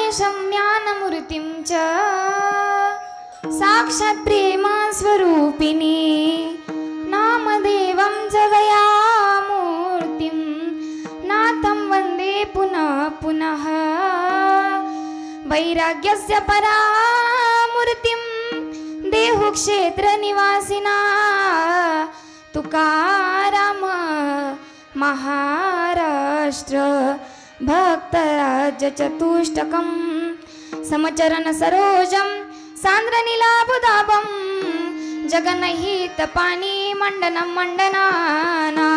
ज्ञानमयशं ज्ञानमूर्तिं च साक्षात् प्रेमस्वरूपिणी नामदेवं च दयामूर्तिं नाथं वन्दे पुनः पुनः वैराग्यस्य परामूर्तिं देहुक्षेत्रनिवासिना तुकाराम महाराष्ट्र भक्तराज चतुष्टकं समचरण सरोजं सान्द्रनीलाभुदाभं जगन्नहितपाणि मण्डनं मण्डनाना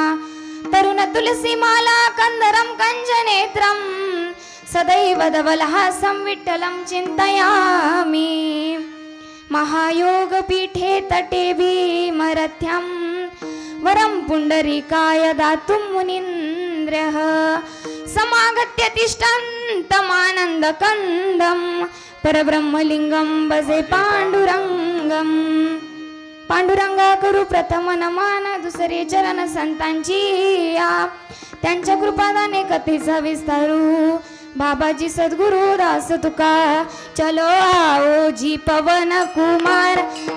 तरुण तुलसीमाला कंदरं कंजनेत्रं सदैव धवलहासं विठ्ठलं चिन्तयामि महायोगपीठे तटे भीमरथ्यं वरं पुण्डरीकाय दातुं मुनीन्द्रः समागत्य तिष्ठन्तमानन्दकन्दं परब्रह्मलिङ्गं भजे पांडुरंगं पांडुरंगा करू प्रथम नमन दुसरे चरण संतांची त्यांच्या कृपादाने कथेचा विस्तारू बाबाजी सद्गुरु दास तुका चलो आओ जी पवन कुमार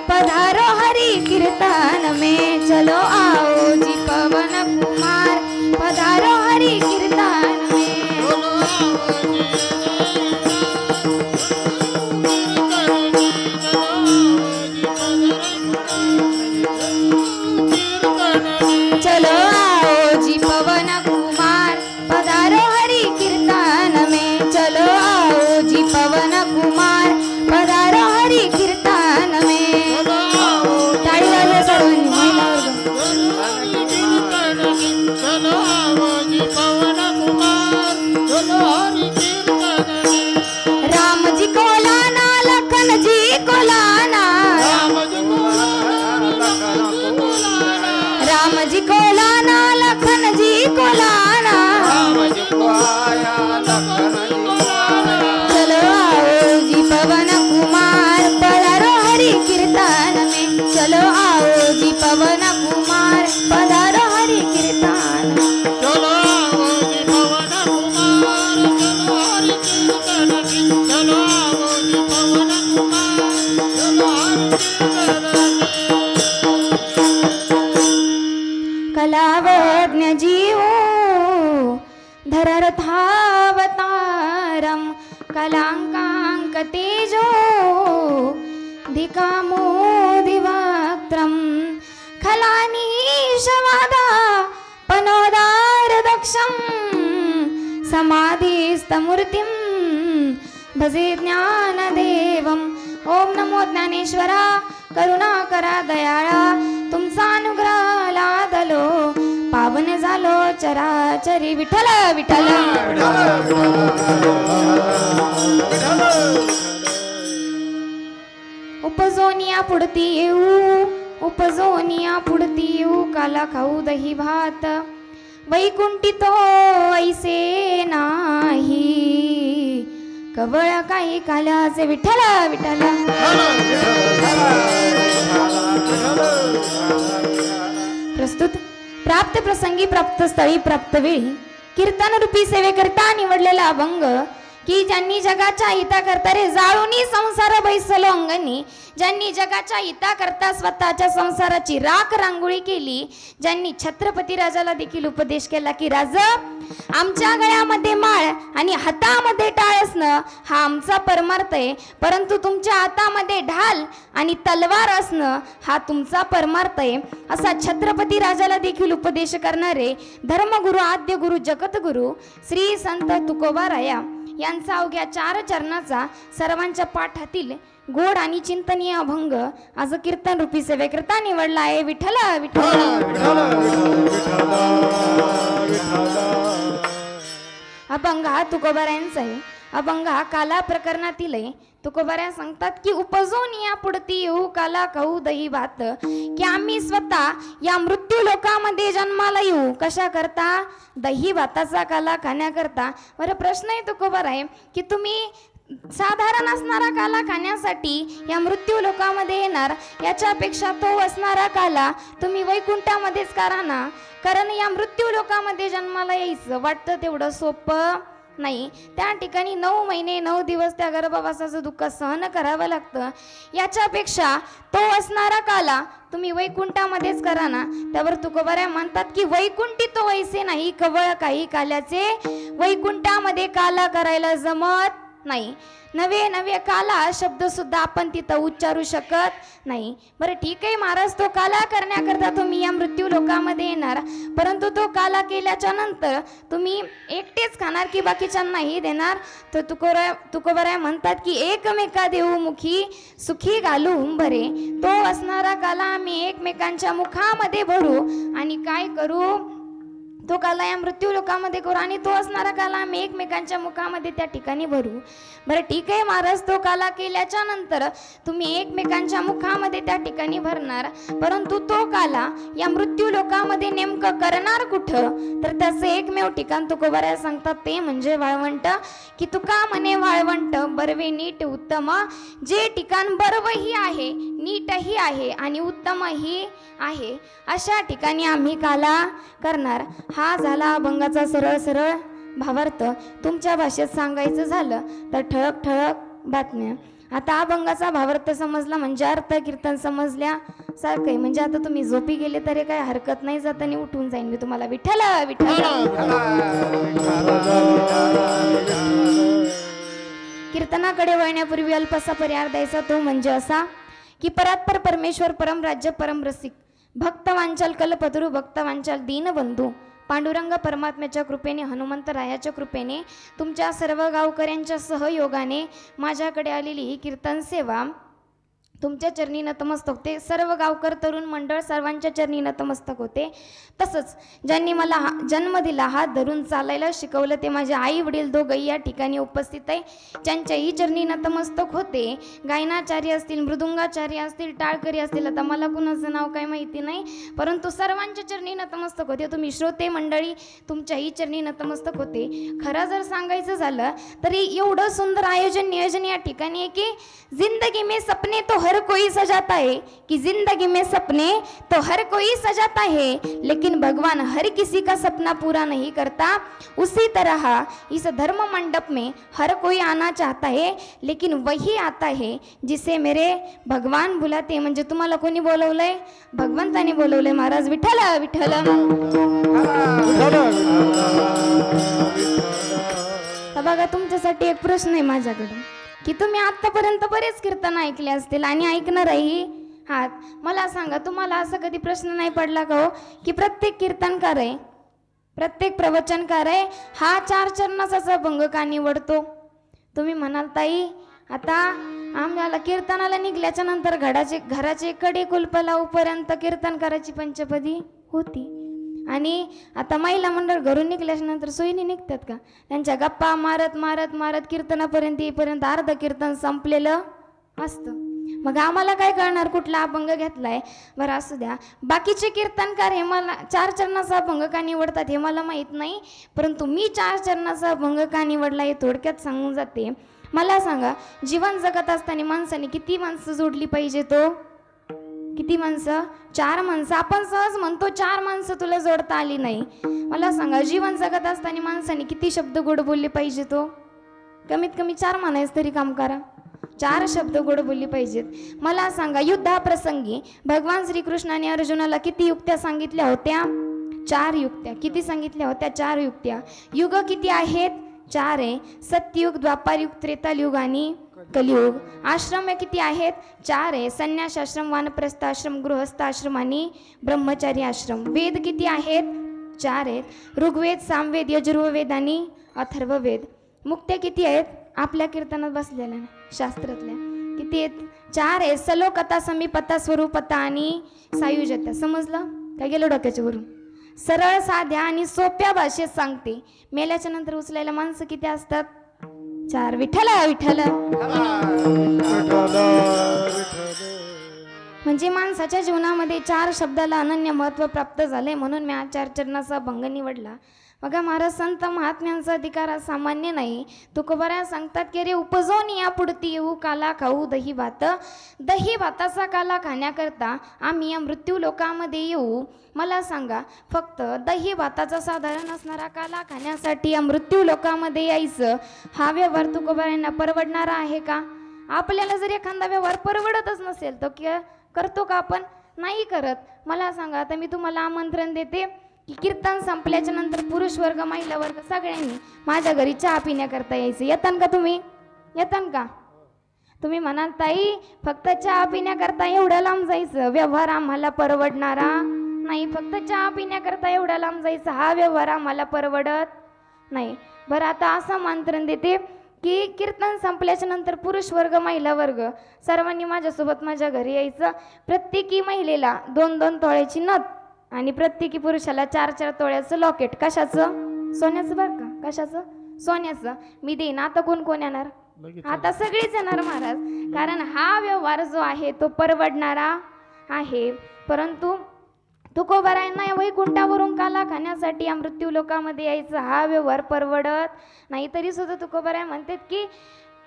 पधारो हरि कीर्तन में चलो आओ जी पवन कुमार पधारो हरि कीर्तन में चलो आओ जी पवन कुमार पधारो हरि कीर्तन में चलो आओ जी पवन कुमार पधारो हरि कीर्तन में टाळी वाजवा सर्वांनी महिला राम जी को लाना लखन जी को लाना राम जी को लाना लखन जी को लाना चलो आओ जी पवन कुमार पधारो हरि कीर्तन में चलो आओ जी पवन कुमार पधारो हरि कीर्तन चलो आओ जी पवन कुमार चलो आओ जी पवन कुमार चलो कलावज्ञ जीवो धररथावतारं कलांकांक तेजो धिकामोदिवक्त्रं खलानीशवादा पनोदार दक्षं समाधिस्तमूर्तिं भजे ज्ञानदेवं ओम नमो ज्ञानेश्वरा करुणाकरा दयाळा तुमचा अनुग्रह लादलो पावन झालो चराचरी विठ्ठल विठ्ठल उपजोनिया पुढती येऊ उपजोनिया पुढती येऊ काला खाऊ दही भात वैकुंठी तो ऐसे नाही कवळ काही काल्याचे विठ्ठल विठ्ठल प्रस्तुत प्राप्त प्रसंगी प्राप्त स्थळी प्राप्त वेळी कीर्तन रूपी सेवेकरता निवडलेला अभंग की ज्यांनी जगाच्या हिताकरता रे जाळूनी संसार बैसलो अंगणी ज्यांनी जगाच्या हिताकरता स्वतःच्या संसाराची राख रांगोळी केली ज्यांनी छत्रपती राजाला देखील उपदेश केला की राजा आमच्या गळ्यामध्ये माळ आणि हातामध्ये टाळ असणं हा आमचा परमार्थ आहे परंतु तुमच्या हातामध्ये ढाल आणि तलवार असणं हा तुमचा परमार्थ आहे असा छत्रपती राजाला देखील उपदेश करणारे धर्मगुरु आद्य गुरु जगतगुरु श्री संत तुकोबाराया यांचा अवघ्या 4 चरणाचा सर्वांच्या पाठातील गोड आणि चिंतनीय अभंग आज कीर्तन रूपी सेवेकरता निवडला आहे विठ्ठल विठ्ठल अभंग हा तुकोबारायांचा आहे अभंग हा काला प्रकरणातील आहे तुकोबारा सांगतात की उपजून या पुढती येऊ काला खाऊ दही भात की आम्ही स्वतः या मृत्यू लोकामध्ये जन्माला येऊ कशा करता दही भाताचा काला खाण्याकरता बरं प्रश्न आहे तुकोबारा आहे की तुम्ही साधारण असणारा काला खाण्यासाठी या मृत्यू लोकामध्ये येणार याच्यापेक्षा तो असणारा काला तुम्ही वैकुंठामध्येच करा ना कारण या मृत्यू लोकामध्ये जन्माला यायचं वाटतं तेवढं सोपं नाही, त्या ठिकाणी 9 महिने 9 दिवस त्या गर्भवासाचं दुःख सहन करावं लागतं. याच्यापेक्षा तो असणारा काला तुम्ही वैकुंठामध्येच करा ना. त्यावर तुकोबाराय म्हणतात की वैकुंठी तो वैसे नाही, कवळ काही काल्याचे वैकुंठामध्ये काला करायला जमत नाही. नवे नवे काला शब्द सुद्धा आपण तिथं उच्चारू शकत नाही. बरं ठीक आहे महाराज, तो काला करण्याकरता तुम्ही या मृत्यू लोकामध्ये येणार, परंतु तो काला केल्याच्या नंतर तुम्ही एकटेच खाणार की बाकीच्यांनाही देणार? तर तुकोबाराय म्हणतात की एकमेका देऊ मुखी सुखी घालू बरे. तो असणारा काला आम्ही एकमेकांच्या मुखामध्ये भरू आणि काय करू? तो काला या मृत्यू लोकामध्ये करू आणि तो असणारा काला आम्ही एकमेकांच्या मुखामध्ये त्या ठिकाणी भरू. बरं ठीक आहे महाराज, तो काला केल्याच्या नंतर तुम्ही एकमेकांच्या मुखामध्ये त्या ठिकाणी भरणार, परंतु तो काला या मृत्यू लोकामध्ये नेमकं करणार कुठं? तर त्याचं एकमेव ठिकाण तुकोबाराय सांगतात ते म्हणजे वाळवंट. की तुका म्हणे वाळवंट बरवे नीट उत्तम. जे ठिकाण बरवही आहे, नीटही आहे आणि उत्तमही आहे, अशा ठिकाणी आम्ही काला करणार. हा झाला अभंगाचा सरळ सरळ भावार्थ. तुमच्या भाषेत सांगायचं झालं तर ठळक ठळक बातम्या. आता अभंगाचा भावार्थ समजला म्हणजे अर्थ कीर्तन समजल्या सारखं आहे. म्हणजे आता तुम्ही झोपी गेले तरी काय हरकत नाही, जाताना उठून जाईन मी तुम्हाला. विठ्ठल विठ्ठल. कीर्तनाकडे वळण्यापूर्वी अल्पसा पर्याय द्यायचा, तो म्हणजे असा की परात्पर परमेश्वर परम राज्य परम रसिक भक्त वांचल कल्पतरू भक्त वांचल दीनबंधू पांडुरंग परमात्म्याच्या कृपेने हनुमंतरायाच्या कृपेने तुमच्या सर्व गावकऱ्यांच्या सहयोगाने माझ्याकडे आलेली ही कीर्तन सेवा तुमच्या चरणी नतमस्तक होते. सर्व गावकर तरुण मंडळ सर्वांच्या चरणी नतमस्तक होते. तसंच ज्यांनी मला जन्म दिला, हात धरून चालायला शिकवलं, ते माझे आई वडील दोघंही या ठिकाणी उपस्थित आहे. ज्यांच्याही चरणी नतमस्तक होते, गायनाचार्य असतील, मृदुंगाचार्य असतील, टाळकरी असतील, आता मला कुणाचं नाव काय माहिती नाही, परंतु सर्वांच्या चरणी नतमस्तक होते. तुम्ही श्रोते मंडळी तुमच्याही चरणी नतमस्तक होते. खरं जर सांगायचं झालं तरी एवढं सुंदर आयोजन नियोजन या ठिकाणी आहे की जिंदगी में सपने तो हर कोई सजाता है, कि जिंदगी में सपने तो हर कोई सजाता है, लेकिन भगवान हर किसी का सपना पूरा नहीं करता. उसी तरह इस धर्म मंडप में हर कोई आना चाहता है, लेकिन वही आता है जिसे मेरे भगवान बुलाते. म्हणजे तुम्हाला कोणी बोलवलंय? भगवंताने बोलवलंय महाराज. विठ्ठल विठ्ठल. तर बघा, तुमच्यासाठी एक प्रश्न आहे माझ्याकडे की तुम्ही आतापर्यंत बरेच कीर्तन ऐकले असतील आणि ऐकणारही आहात. मला सांगा, तुम्हाला असा कधी प्रश्न नाही पडला का हो की प्रत्येक कीर्तनकार आहे, प्रत्येक प्रवचनकार आहे, हा 4 चरणाचा अभंग का निवडतो? तुम्ही म्हणाल ताई, आता आम्हाला कीर्तनाला निघल्याच्या नंतर घराचे कडे कुलप लावूपर्यंत कीर्तनकाराची पंचपदी होती आणि आता महिला मंडळ घरून निघल्याच्या नंतर सोयीने निघतात का? त्यांच्या गप्पा मारत मारत मारत कीर्तनापर्यंत येईपर्यंत अर्ध कीर्तन संपलेलं असतं. मग आम्हाला काय कळणार कुठला अभंग घेतलाय? बरं असू द्या, बाकीचे कीर्तनकार हे मला 4 चरणाचा अभंग का निवडतात हे मला माहीत नाही, परंतु मी 4 चरणाचा अभंग का निवडला हे थोडक्यात सांगून जाते. मला सांगा, जीवन जगत असताना माणसाने किती माणसं जोडली पाहिजे? तो किती माणसं? 4 माणसं. आपण सहज म्हणतो 4 माणसं तुला जोडता आली नाही. मला सांगा, जीवन जगत असताना माणसाने किती शब्द गोड बोलले पाहिजे? तो कमीत कमी 4 म्हणायचं तरी काम करा, 4 शब्द गोड बोलली पाहिजेत. मला सांगा, युद्धाप्रसंगी भगवान श्रीकृष्णाने अर्जुनाला किती युक्त्या सांगितल्या होत्या? 4 युक्त्या. किती सांगितल्या होत्या? 4 युक्त्या. युग किती आहेत? 4 आहे. सत्ययुग, द्वापारयुग, त्रेतायुग आणि कलियुग. आश्रम किती आहेत? 4 आहे. संन्यास आश्रम, वानप्रस्थ आश्रम, गृहस्थ आश्रम आणि ब्रह्मचारी आश्रम. वेद किती आहेत? 4 आहेत. ऋग्वेद, सामवेद, यजुर्वेद आणि अथर्ववेद. मुक्त्या किती आहेत? आपल्या कीर्तनात बसलेल्या शास्त्रातल्या किती आहेत? 4 आहे. सलोकता, समीपता, स्वरूपता आणि सायुज्यता. समजलं काय? गेलो डोक्याच्या वरून. सरळ साध्या आणि सोप्या भाषेत सांगते. मेल्याच्या नंतर उचलायला माणसं किती असतात? 4. विठ्ठल विठ्ठल. म्हणजे माणसाच्या जीवनामध्ये 4 शब्दाला अनन्य महत्त्व प्राप्त झाले, म्हणून मी 4 चरणाचा भंग निवडला. बघा महाराज, संत महात्म्यांचा अधिकार हा सामान्य नाही. तुकोबारा सांगतात की अरे उपजवून या पुढती येऊ काला खाऊ दही भात. दही भाताचा काला खाण्याकरता आम्ही या मृत्यू लोकामध्ये येऊ. मला सांगा, फक्त दही भाताचा साधारण असणारा काला खाण्यासाठी या मृत्यू लोकामध्ये यायचं, हा व्यवहार तुकोबारांना परवडणारा आहे का? आपल्याला जर एखादा व्यवहार परवडतच नसेल तर करतो का आपण? नाही करत. मला सांगा, आता मी तुम्हाला आमंत्रण देते की कीर्तन संपल्याच्या नंतर पुरुष वर्ग महिला वर्ग सगळ्यांनी माझ्या घरी चहा पिण्याकरता यायचं. येतान का तुम्ही? येतान का? तुम्ही म्हणाल ताई फक्त चहा पिण्याकरता एवढ्या लांब जायचं, व्यवहार आम्हाला परवडणारा नाही. फक्त चहा पिण्याकरता एवढ्या लांब जायचं, हा व्यवहार आम्हाला परवडत नाही. बरं, आता असं आमंत्रण देते की कीर्तन संपल्याच्या नंतर पुरुष वर्ग महिला वर्ग सर्वांनी माझ्यासोबत माझ्या घरी यायचं. प्रत्येकी महिलेला 2-2 तोळ्याची नथ आणि प्रत्येकी पुरुषाला 4-4 तोळ्याचं लॉकेट. कशाचं? सोन्याचं बरं का? कशाचं? सोन्याचं. मी देईन. आता कोण कोण येणार? आता सगळीच येणार महाराज, कारण हा व्यवहार जो आहे तो परवडणारा आहे. परंतु तुकोबारायांना या वैकुंठावरून काला खाण्यासाठी या मृत्यू लोकामध्ये यायचं, हा व्यवहार परवडत नाही. तरी सुद्धा तुकोबाराय म्हणतात की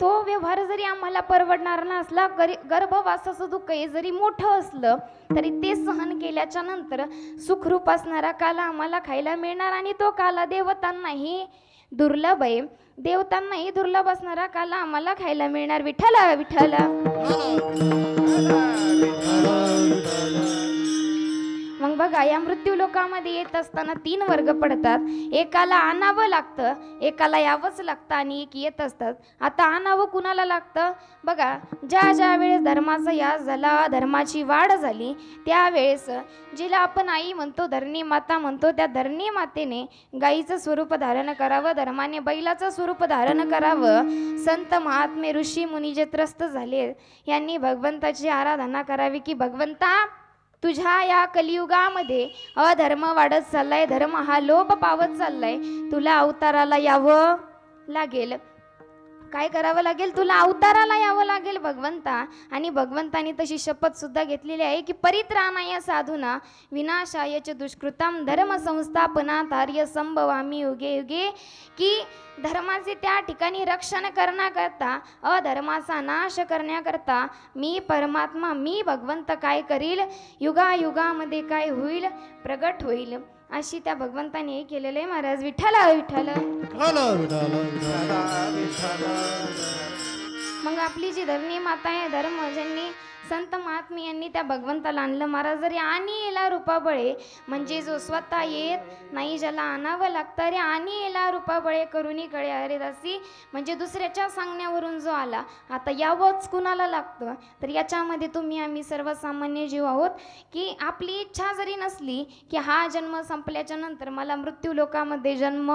तो व्यवहार जरी आम्हाला परवडणार नसला, गर्भवासाचं दुःख हे जरी मोठं असलं तरी ते सहन केल्याच्या नंतर सुखरूप असणारा काला आम्हाला खायला मिळणार. आणि तो काला देवतांनाही दुर्लभ आहे, देवतांनाही दुर्लभ असणारा काला आम्हाला खायला मिळणार. विठ्ठला विठ्ठला. मग बघा, या मृत्यू लोकामध्ये येत असताना 3 वर्ग पडतात. एकाला आणावं लागतं, एकाला यावंच लागतं आणि एक येत असतात. आता आणावं कुणाला लागतं? बघा, ज्या ज्या वेळेस धर्माचा यास झाला, धर्माची वाढ झाली, त्यावेळेस जिला आपण आई म्हणतो, धरणी माता म्हणतो, त्या धरणी मातेने गाईचं स्वरूप धारण करावं, धर्माने बैलाचं स्वरूप धारण करावं. संत महात्मे ऋषी मुनी जे त्रस्त झाले यांनी भगवंताची आराधना करावी की भगवंता तुझ्या या कलियुगामध्ये अधर्म वाढत चाललाय, धर्म हा लोप पावत चाललाय, तुला अवताराला यावं लागेल. काय करावं लागेल? तुला अवताराला यावं लागेल भगवंता. आणि भगवंतानी तशी शपथ सुद्धा घेतलेली आहे की परित्राणाय साधूना विनाशाय च दुष्कृतम धर्म संस्थापनार्थाय संभवामी युगे युगे. की धर्माचे त्या ठिकाणी रक्षण करण्याकरता, अधर्माचा नाश करण्याकरता मी परमात्मा, मी भगवंत काय करील, युगायुगामध्ये काय होईल, प्रगट होईल. अशी त्या भगवंताने हे केलेलं आहे महाराज. विठ्ठला विठ्ठल. मग आपली जी धरणी माता आहे, धर्म ज्यांनी संत महात्मे यांनी त्या भगवंताला आणलं महाराज. जरी आणि येला रूपाबळे, म्हणजे जो स्वतः येत नाही ज्याला आणावं लागतं, अरे आणि येला रूपाबळे करुणी कळे हरिदासी, म्हणजे दुसऱ्याच्या सांगण्यावरून जो आला. आता यावंच कुणाला लागतं? तर याच्यामध्ये तुम्ही आम्ही सर्वसामान्य जीव आहोत की आपली इच्छा जरी नसली की हा जन्म संपल्याच्या नंतर मला मृत्यू लोकामध्ये जन्म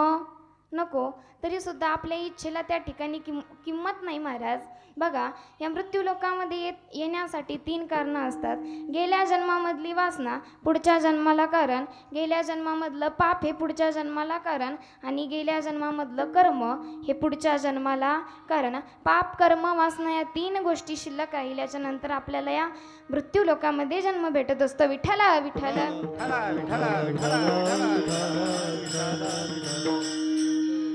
नको, तरी सुद्धा आपल्या इच्छेला त्या ठिकाणी किंमत नाही महाराज. बघा, या मृत्यू लोकामध्ये येण्यासाठी 3 कारणं असतात. गेल्या जन्मामधली वासना पुढच्या जन्माला कारण, गेल्या जन्मामधलं पाप हे पुढच्या जन्माला कारण, आणि गेल्या जन्मामधलं कर्म हे पुढच्या जन्माला कारण. पाप कर्म वासना या 3 गोष्टी शिल्लक राहिल्याच्या नंतर आपल्याला या मृत्यू लोकामध्ये जन्म भेटत असतो. विठ्ठला विठ्ठला.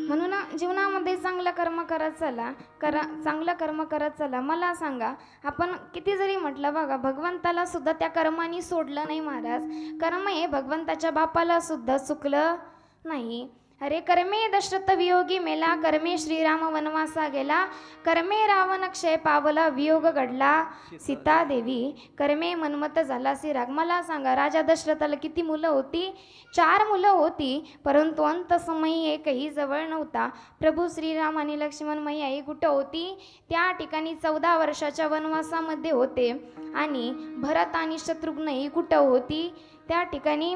म्हणून जीवनामध्ये चांगलं कर्म करत चला, चांगलं कर्म करत चला. मला सांगा, आपण किती जरी म्हटलं, बघा भगवंताला सुद्धा त्या कर्माने सोडलं नाही महाराज. कर्म हे भगवंताच्या बापाला सुद्धा चुकलं नाही. अरे कर्मे दशरथ वियोगी मेला, कर्मे श्रीराम वनवासा गेला, कर्मे रावण क्षय पावला, वियोग घडला सीता देवी, कर्मे मनमत झाला राग. मला सांगा, राजा दशरथाला किती मुलं होती? 4 मुलं होती, परंतु अंतसमयी एकही जवळ नव्हता. प्रभू श्रीराम आणि लक्ष्मण मैया आई कुठं होती? त्या ठिकाणी 14 वर्षाच्या वनवासामध्ये होते. आणि भरत आणि शत्रुघ्नही कुठं होती? त्या ठिकाणी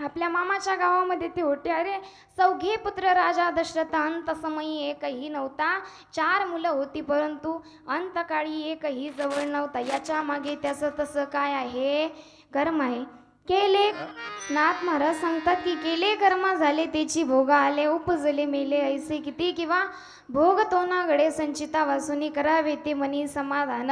आपल्या मामाच्या गावामध्ये ते होते. अरे 4 पुत्र राजा दशरथ, अंतसमयी एकही नव्हता. 4 मुलं होती, परंतु अंतकाळी एकही जवळ नव्हता. याच्या मागे त्याचं तसं काय आहे? कर्म आहे. केले नाथ महाराज सांगतात की केले कर्म झाले त्याची भोग आले, उपजले मेले ऐसे किती, किंवा भोग तो ना गडे संचिता वासुनी करावे ते मनी समाधान.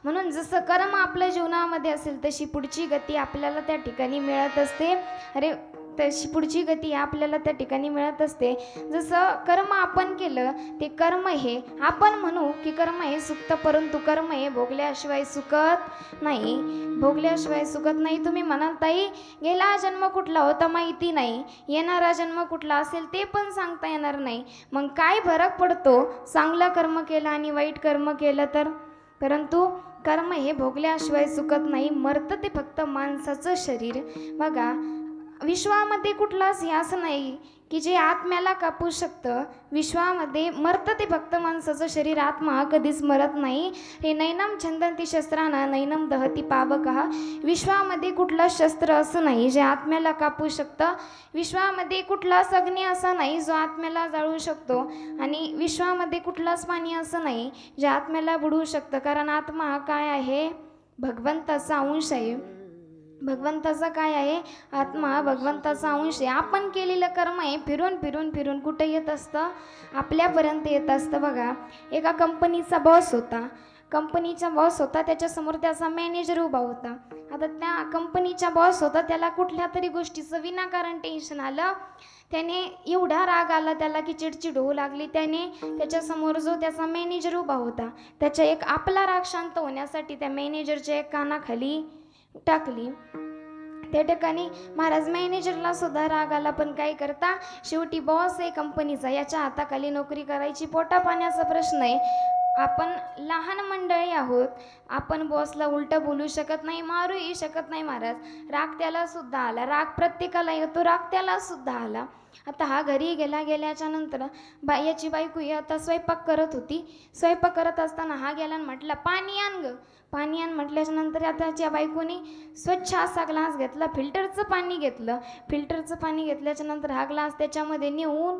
म्हणून जसं कर्म आपल्या जीवनामध्ये असेल तशी पुढची गती आपल्याला त्या ठिकाणी मिळत असते. अरे तशी पुढची गती आपल्याला त्या ठिकाणी मिळत असते. जसं कर्म आपण केलं ते कर्म हे आपण म्हणू की कर्म हे सुखतं, परंतु कर्म हे भोगल्याशिवाय सुखत नाही. भोगल्याशिवाय सुखत नाही. तुम्ही म्हणाल ताई गेला जन्म कुठला होता माहिती नाही, येणारा जन्म कुठला असेल ते पण सांगता येणार नाही. मग काय फरक पडतो चांगलं कर्म केलं आणि वाईट कर्म केलं तर? परंतु कर्म हे भोगल्याशिवाय सुखत नाही. मरतं ते फक्त माणसाचं शरीर. बघा विश्वामध्ये कुठलाच हे असं नाही की जे आत्म्याला कापू शकतं. विश्वामध्ये मरतं ते फक्त माणसाचं शरीर, आत्मा हा कधीच मरत नाही. हे नैनम छंदंती शस्त्रांना नैनम दहती पावकः. विश्वामध्ये कुठलं शस्त्र असं नाही जे आत्म्याला कापू शकतं. विश्वामध्ये कुठलाच अग्नी असा नाही जो आत्म्याला जाळू शकतो. आणि विश्वामध्ये कुठलंच पाणी असं नाही जे आत्म्याला बुडवू शकतं. कारण आत्मा हा काय आहे? भगवंताचा अंश आहे. भगवंताचा काय आहे? आत्मा भगवंताचा अंश आहे. आपण केलेलं कर्म आहे फिरून फिरून फिरून कुठं येत असतं? आपल्यापर्यंत येत असतं. बघा एका कंपनीचा बॉस होता. कंपनीचा बॉस होता, त्याच्यासमोर त्याचा मॅनेजर उभा होता. आता त्या कंपनीचा बॉस होता, त्याला कुठल्या तरी गोष्टीचं विनाकारण टेन्शन आलं. त्याने एवढा राग आला त्याला की चिडचिड होऊ लागली. त्याने त्याच्यासमोर जो त्याचा मॅनेजर उभा होता त्याच्या एक आपला राग शांत होण्यासाठी त्या मॅनेजरच्या एक कानाखाली टाकली. त्या ठिकाणी महाराज मॅनेजरला सुद्धा राग आला, पण काय करता शेवटी बॉस आहे कंपनीचा, याच्या हाताखाली नोकरी करायची, पोटा पाण्याचा प्रश्न आहे. आपण लहान मंडळी आहोत, आपण बॉसला उलटं बोलू शकत नाही, मारूही शकत नाही महाराज. राग त्याला सुद्धा आला. राग प्रत्येकाला येतो, राग त्याला सुद्धा आला. आता हा घरी गेल्याच्या नंतर याची बायको आता स्वयंपाक करत होती. स्वयंपाक करत असताना हा गेला आणि म्हटला पाणी आण ग. पाणी आण म्हटल्याच्या नंतर आता त्या बायकोने स्वच्छ असा ग्लास घेतला, फिल्टरचं पाणी घेतलं. फिल्टरचं पाणी घेतल्याच्या नंतर हा ग्लास त्याच्यामध्ये नेऊन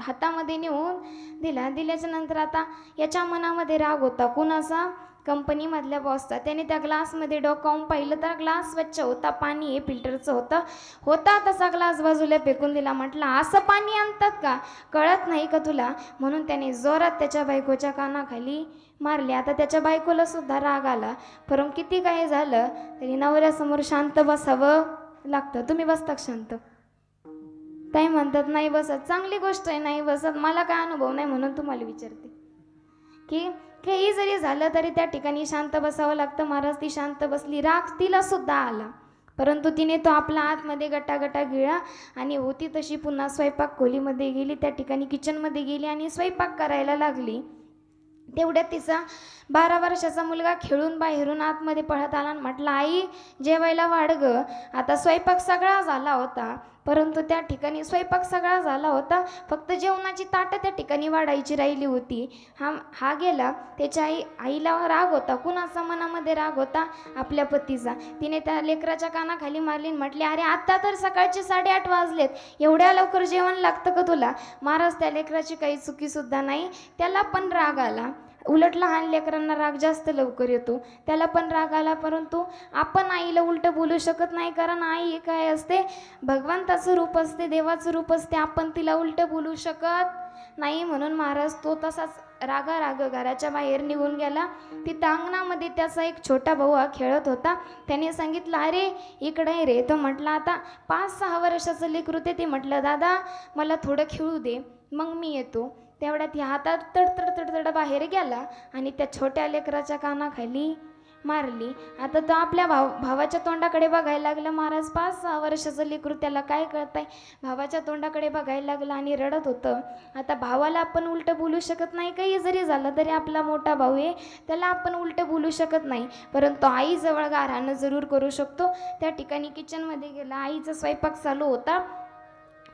हातामध्ये नेऊन दिल्याच्या नंतर आता याच्या मनामध्ये राग होता. कुणाचा? कंपनीमधल्या बॉसचा. त्याने त्या ग्लासमध्ये डोकावून पाहिलं तर ग्लास स्वच्छ होता, पाणी हे फिल्टरचं होता तसा ग्लास बाजूला फेकून दिला. म्हटलं असं पाणी आणतात का? कळत नाही का तुला? म्हणून त्याने जोरात त्याच्या बायकोच्या कानाखाली मारले. आता त्याच्या बायकोला सुद्धा राग आला, परंतु किती काय झालं तरी नवऱ्यासमोर शांत बसावं लागतं. तुम्ही बसता शांत? ताई म्हणतात नाही बसत. चांगली गोष्ट आहे, नाही बसत. मला काय अनुभव नाही म्हणून तुम्हाला विचारते की काही जरी झालं तरी त्या ठिकाणी शांत बसावं लागतं. महाराज ती शांत बसली. राग तिला सुद्धा आला, परंतु तिने तो आपला आतमध्ये गटागटा गिळा आणि होती तशी पुन्हा स्वयंपाक खोलीमध्ये गेली. त्या ठिकाणी किचनमध्ये गेली आणि स्वयंपाक करायला लागली. तेवढ्यात तिचा 12 वर्षाचा मुलगा खेळून बाहेरून आतमध्ये पळत आला आणि म्हटलं आई जेवायला वाढ ग. आता स्वयंपाक सगळा झाला होता, परंतु त्या ठिकाणी स्वयंपाक सगळा झाला होता, फक्त जेवणाची ताटं त्या ठिकाणी वाढायची राहिली होती. हा गेला. त्याच्या आईला राग होता. कुणाचा मनामध्ये राग होता? आपल्या पतीचा. तिने त्या लेकराच्या कानाखाली मारली आणि म्हटले अरे आता तर सकाळचे 8:30 वाजलेत, एवढ्या लवकर जेवण लागतं का तुला? महाराज त्या लेकराची काही चुकीसुद्धा नाही. त्याला पण राग आला. उलट लहान लेकरांना राग जास्त लवकर येतो. त्याला पण राग आला, परंतु आपण आईला उलटं बोलू शकत नाही. कारण आई हे काय असते? भगवंताचं रूप असते, देवाचं रूप असते. आपण तिला उलटं बोलू शकत नाही. म्हणून महाराज तो तसाच राग घराच्या बाहेर निघून गेला. तिथं अंगणामध्ये त्याचा एक छोटा भाऊ हा खेळत होता. त्याने सांगितलं अरे इकडे रे. तो म्हटला आता 5-6 वर्षाचं लेकरू ते म्हटलं दादा मला थोडं खेळू दे, मग मी येतो. तेवढ्यात ह्या हातात तडतड बाहेर गेला आणि त्या छोट्या लेकराच्या कानाखाली मारली. आता तो आपल्या भावाच्या तोंडाकडे बघायला लागला. महाराज 5-6 वर्षाचं लेकरू, त्याला काय कळतंय? भावाच्या तोंडाकडे बघायला लागलं आणि रडत होतं. आता भावाला आपण उलटं बोलू शकत नाही. काही जरी झालं तरी आपला मोठा भाऊ आहे, त्याला आपण उलटं बोलू शकत नाही. परंतु आईजवळ गारहाणं जरूर करू शकतो. त्या ठिकाणी किचनमध्ये गेला. आईचा स्वयंपाक चालू होता.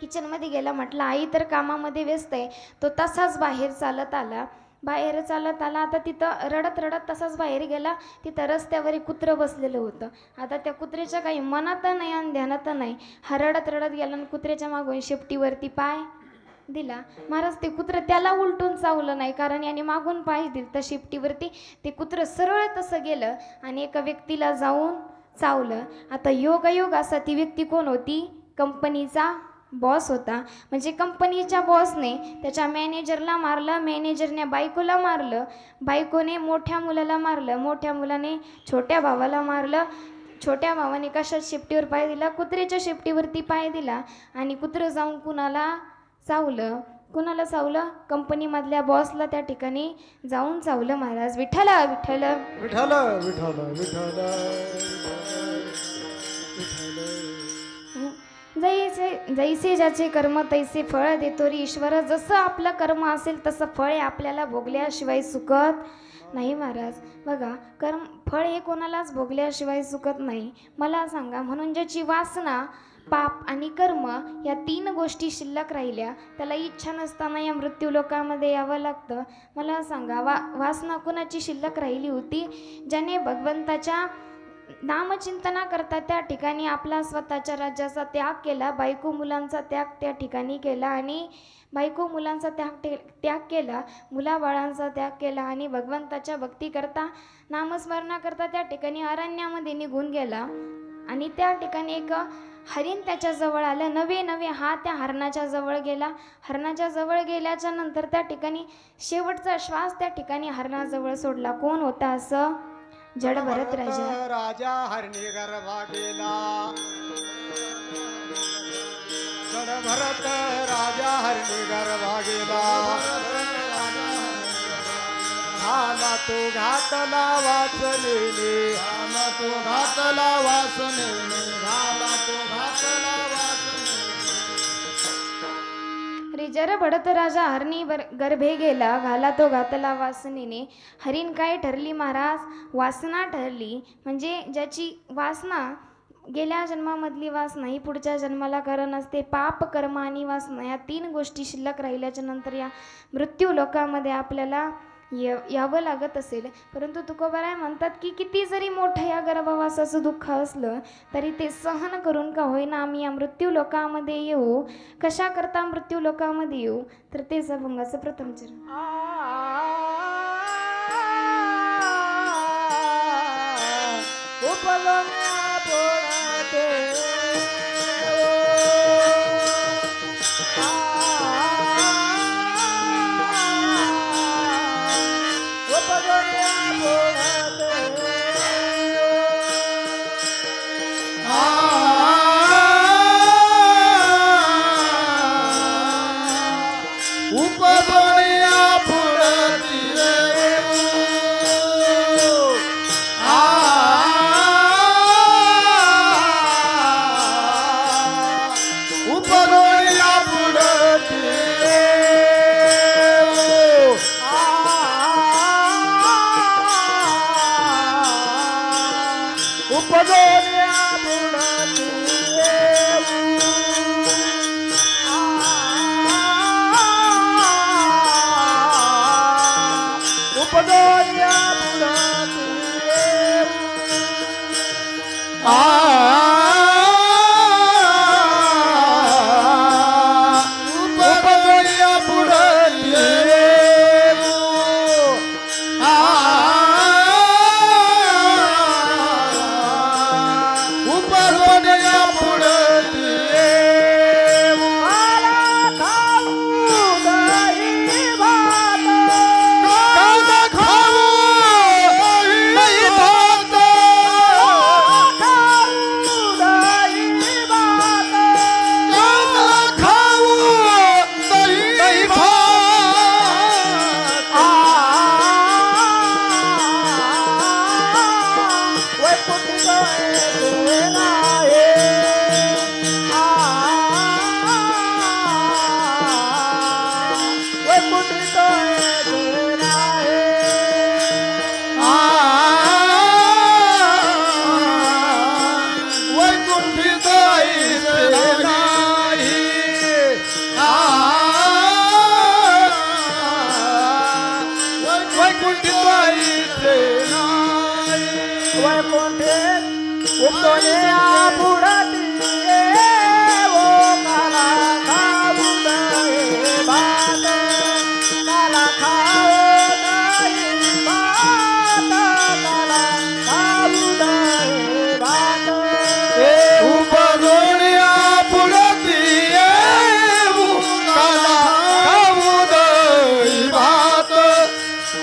किचनमध्ये गेला. म्हटलं आई तर कामामध्ये व्यस्त आहे. तो तसाच बाहेर चालत आला. आता तिथं रडत तसाच बाहेर गेला. तिथं रस्त्यावर एक कुत्रं बसलेलं होतं. आता त्या कुत्र्याच्या काही मनात नाही आणि ध्यानात नाही. हा रडत गेला आणि कुत्र्याच्या मागून शेपटीवरती पाय दिला. महाराज ते कुत्रं त्याला उलटून चावलं नाही, कारण याने मागून पाय दिलं तर शेपटीवरती. ते कुत्रं सरळ तसं गेलं आणि एका व्यक्तीला जाऊन चावलं. आता योगायोग असा ती व्यक्ती कोण होती? कंपनीचा बॉस होता. म्हणजे कंपनीच्या बॉसने त्याच्या मॅनेजरला मारलं, मॅनेजरने बायकोला मारलं, बायकोने मोठ्या मुलाला मारलं, मोठ्या मुलाने छोट्या भावाला मारलं, छोट्या भावाने कशात शेपटीवर पाय दिला, कुत्र्याच्या शेपटीवरती पाय दिला आणि कुत्रं जाऊन कुणाला चावलं. कुणाला चावलं? कंपनीमधल्या बॉसला त्या ठिकाणी जाऊन चावलं महाराज. विठ्ठल विठ्ठल विठ्ठल विठ्ठल विठ्ठल जैसे जैसे ज्याचे कर्म तैसे फळ देतो रे ईश्वर. जसं आपलं कर्म असेल तसं फळ हे आपल्याला भोगल्याशिवाय सुकत नाही महाराज. बघा, कर्म फळ हे कोणालाच भोगल्याशिवाय सुकत नाही. मला सांगा, म्हणून ज्याची वासना, पाप आणि कर्म या 3 गोष्टी शिल्लक राहिल्या त्याला इच्छा नसताना या मृत्यू लोकामध्ये यावं लागतं. मला सांगा, वासना कुणाची शिल्लक राहिली होती? ज्याने भगवंताच्या नामचिंतना करता त्या ठिकाणी आपला स्वतःच्या राज्याचा त्याग केला, बायको मुलांचा त्याग त्या ठिकाणी केला आणि बायको मुलांचा त्याग केला, मुलाबाळांचा त्याग केला आणि भगवंताच्या भक्ती करता, नामस्मरणा करता त्या ठिकाणी अरण्यामध्ये निघून गेला. आणि त्या ठिकाणी एक हरिण त्याच्या जवळ आलं. नवे हा त्या हरणाच्या जवळ गेला. हरणाच्या जवळ गेल्याच्या नंतर त्या ठिकाणी शेवटचा श्वास त्या ठिकाणी हरणाजवळ सोडला. कोण होता असं? जड भरत राजा. राजा हरणी गर्भा गेला. जड भरत राजा हरणी गर्भा गेला. झाला तो घातला वाचलेले. झाला तो घातला वाचलेले. झाला तो घातला वाचलेले. जर भडत राजा हरणी गर्भे गेला, घाला तो घातला वासनेने. हरिण काय ठरली महाराज? वासना ठरली. म्हणजे ज्याची वासना गेल्या जन्मामधली वासना ही पुढच्या जन्माला कारण असते. पाप, कर्म आणि वासना या 3 गोष्टी शिल्लक राहिल्याच्या नंतर या मृत्यू लोकामध्ये आपल्याला यावं लागत असेल. परंतु तुकोबाराय म्हणतात की किती जरी मोठं या गर्भवासाचं दुःख असलं तरी ते सहन करून का होईना आम्ही या मृत्यू लोकामध्ये येऊ. कशा करता मृत्यू लोकामध्ये येऊ? तर तेच अभंगाचं प्रथम चरण.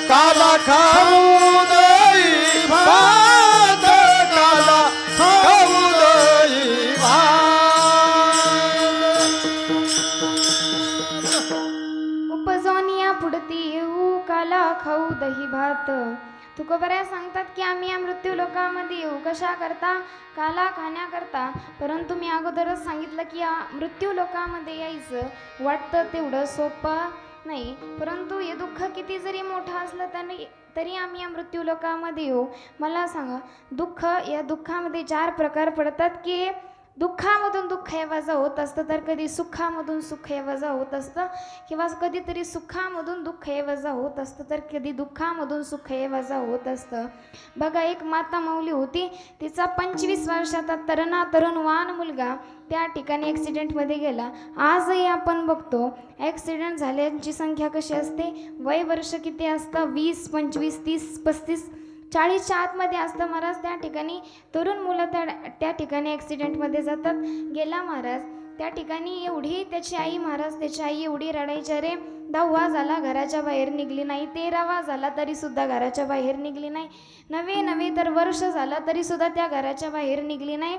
काला खाऊ दही भात काला खाऊ दही भात. तुकोबऱ्या सांगतात की आम्ही या मृत्यू लोकामध्ये येऊ कशा करता, काला खाण्याकरता. परंतु मी अगोदरच सांगितलं की या मृत्यू लोकामध्ये यायचं वाटतं तेवढं सोपं नाही. परंतु हे दुःख किती जरी मोठं असलं तरी आम्ही या मृत्यू लोकामध्ये येऊ. मला सांगा, दुःख, या दुःखामध्ये 4 प्रकार पडतात की दुःखामधून दुःख हे वजा होत असतं, तर कधी सुखामधून सुख हे वजा होत असतं, किंवा कधीतरी सुखामधून दुःख हे वजा होत असतं, तर कधी दुःखामधून सुख हे वजा होत असतं. बघा, एक माता माऊली होती, तिचा 25 वर्षाचा तरुणवान मुलगा त्या ठिकाणी ॲक्सिडेंटमध्ये गेला. आजही आपण बघतो ॲक्सिडेंट झाल्यांची संख्या कशी असते, वय वर्ष किती असतं, 20, 25, 30, 35, 40च्या आतमध्ये असतं. महाराज त्या ठिकाणी तरुण मुलं त्या ठिकाणी ॲक्सिडेंटमध्ये जातात. गेला महाराज त्या ठिकाणी, एवढी त्याची आई एवढी रडायची, अरे 10वा झाला घराच्या बाहेर निघली नाही, 13वा झाला तरीसुद्धा घराच्या बाहेर निघली नाही, नवे तर वर्ष झालं तरीसुद्धा त्या घराच्या बाहेर निघली नाही.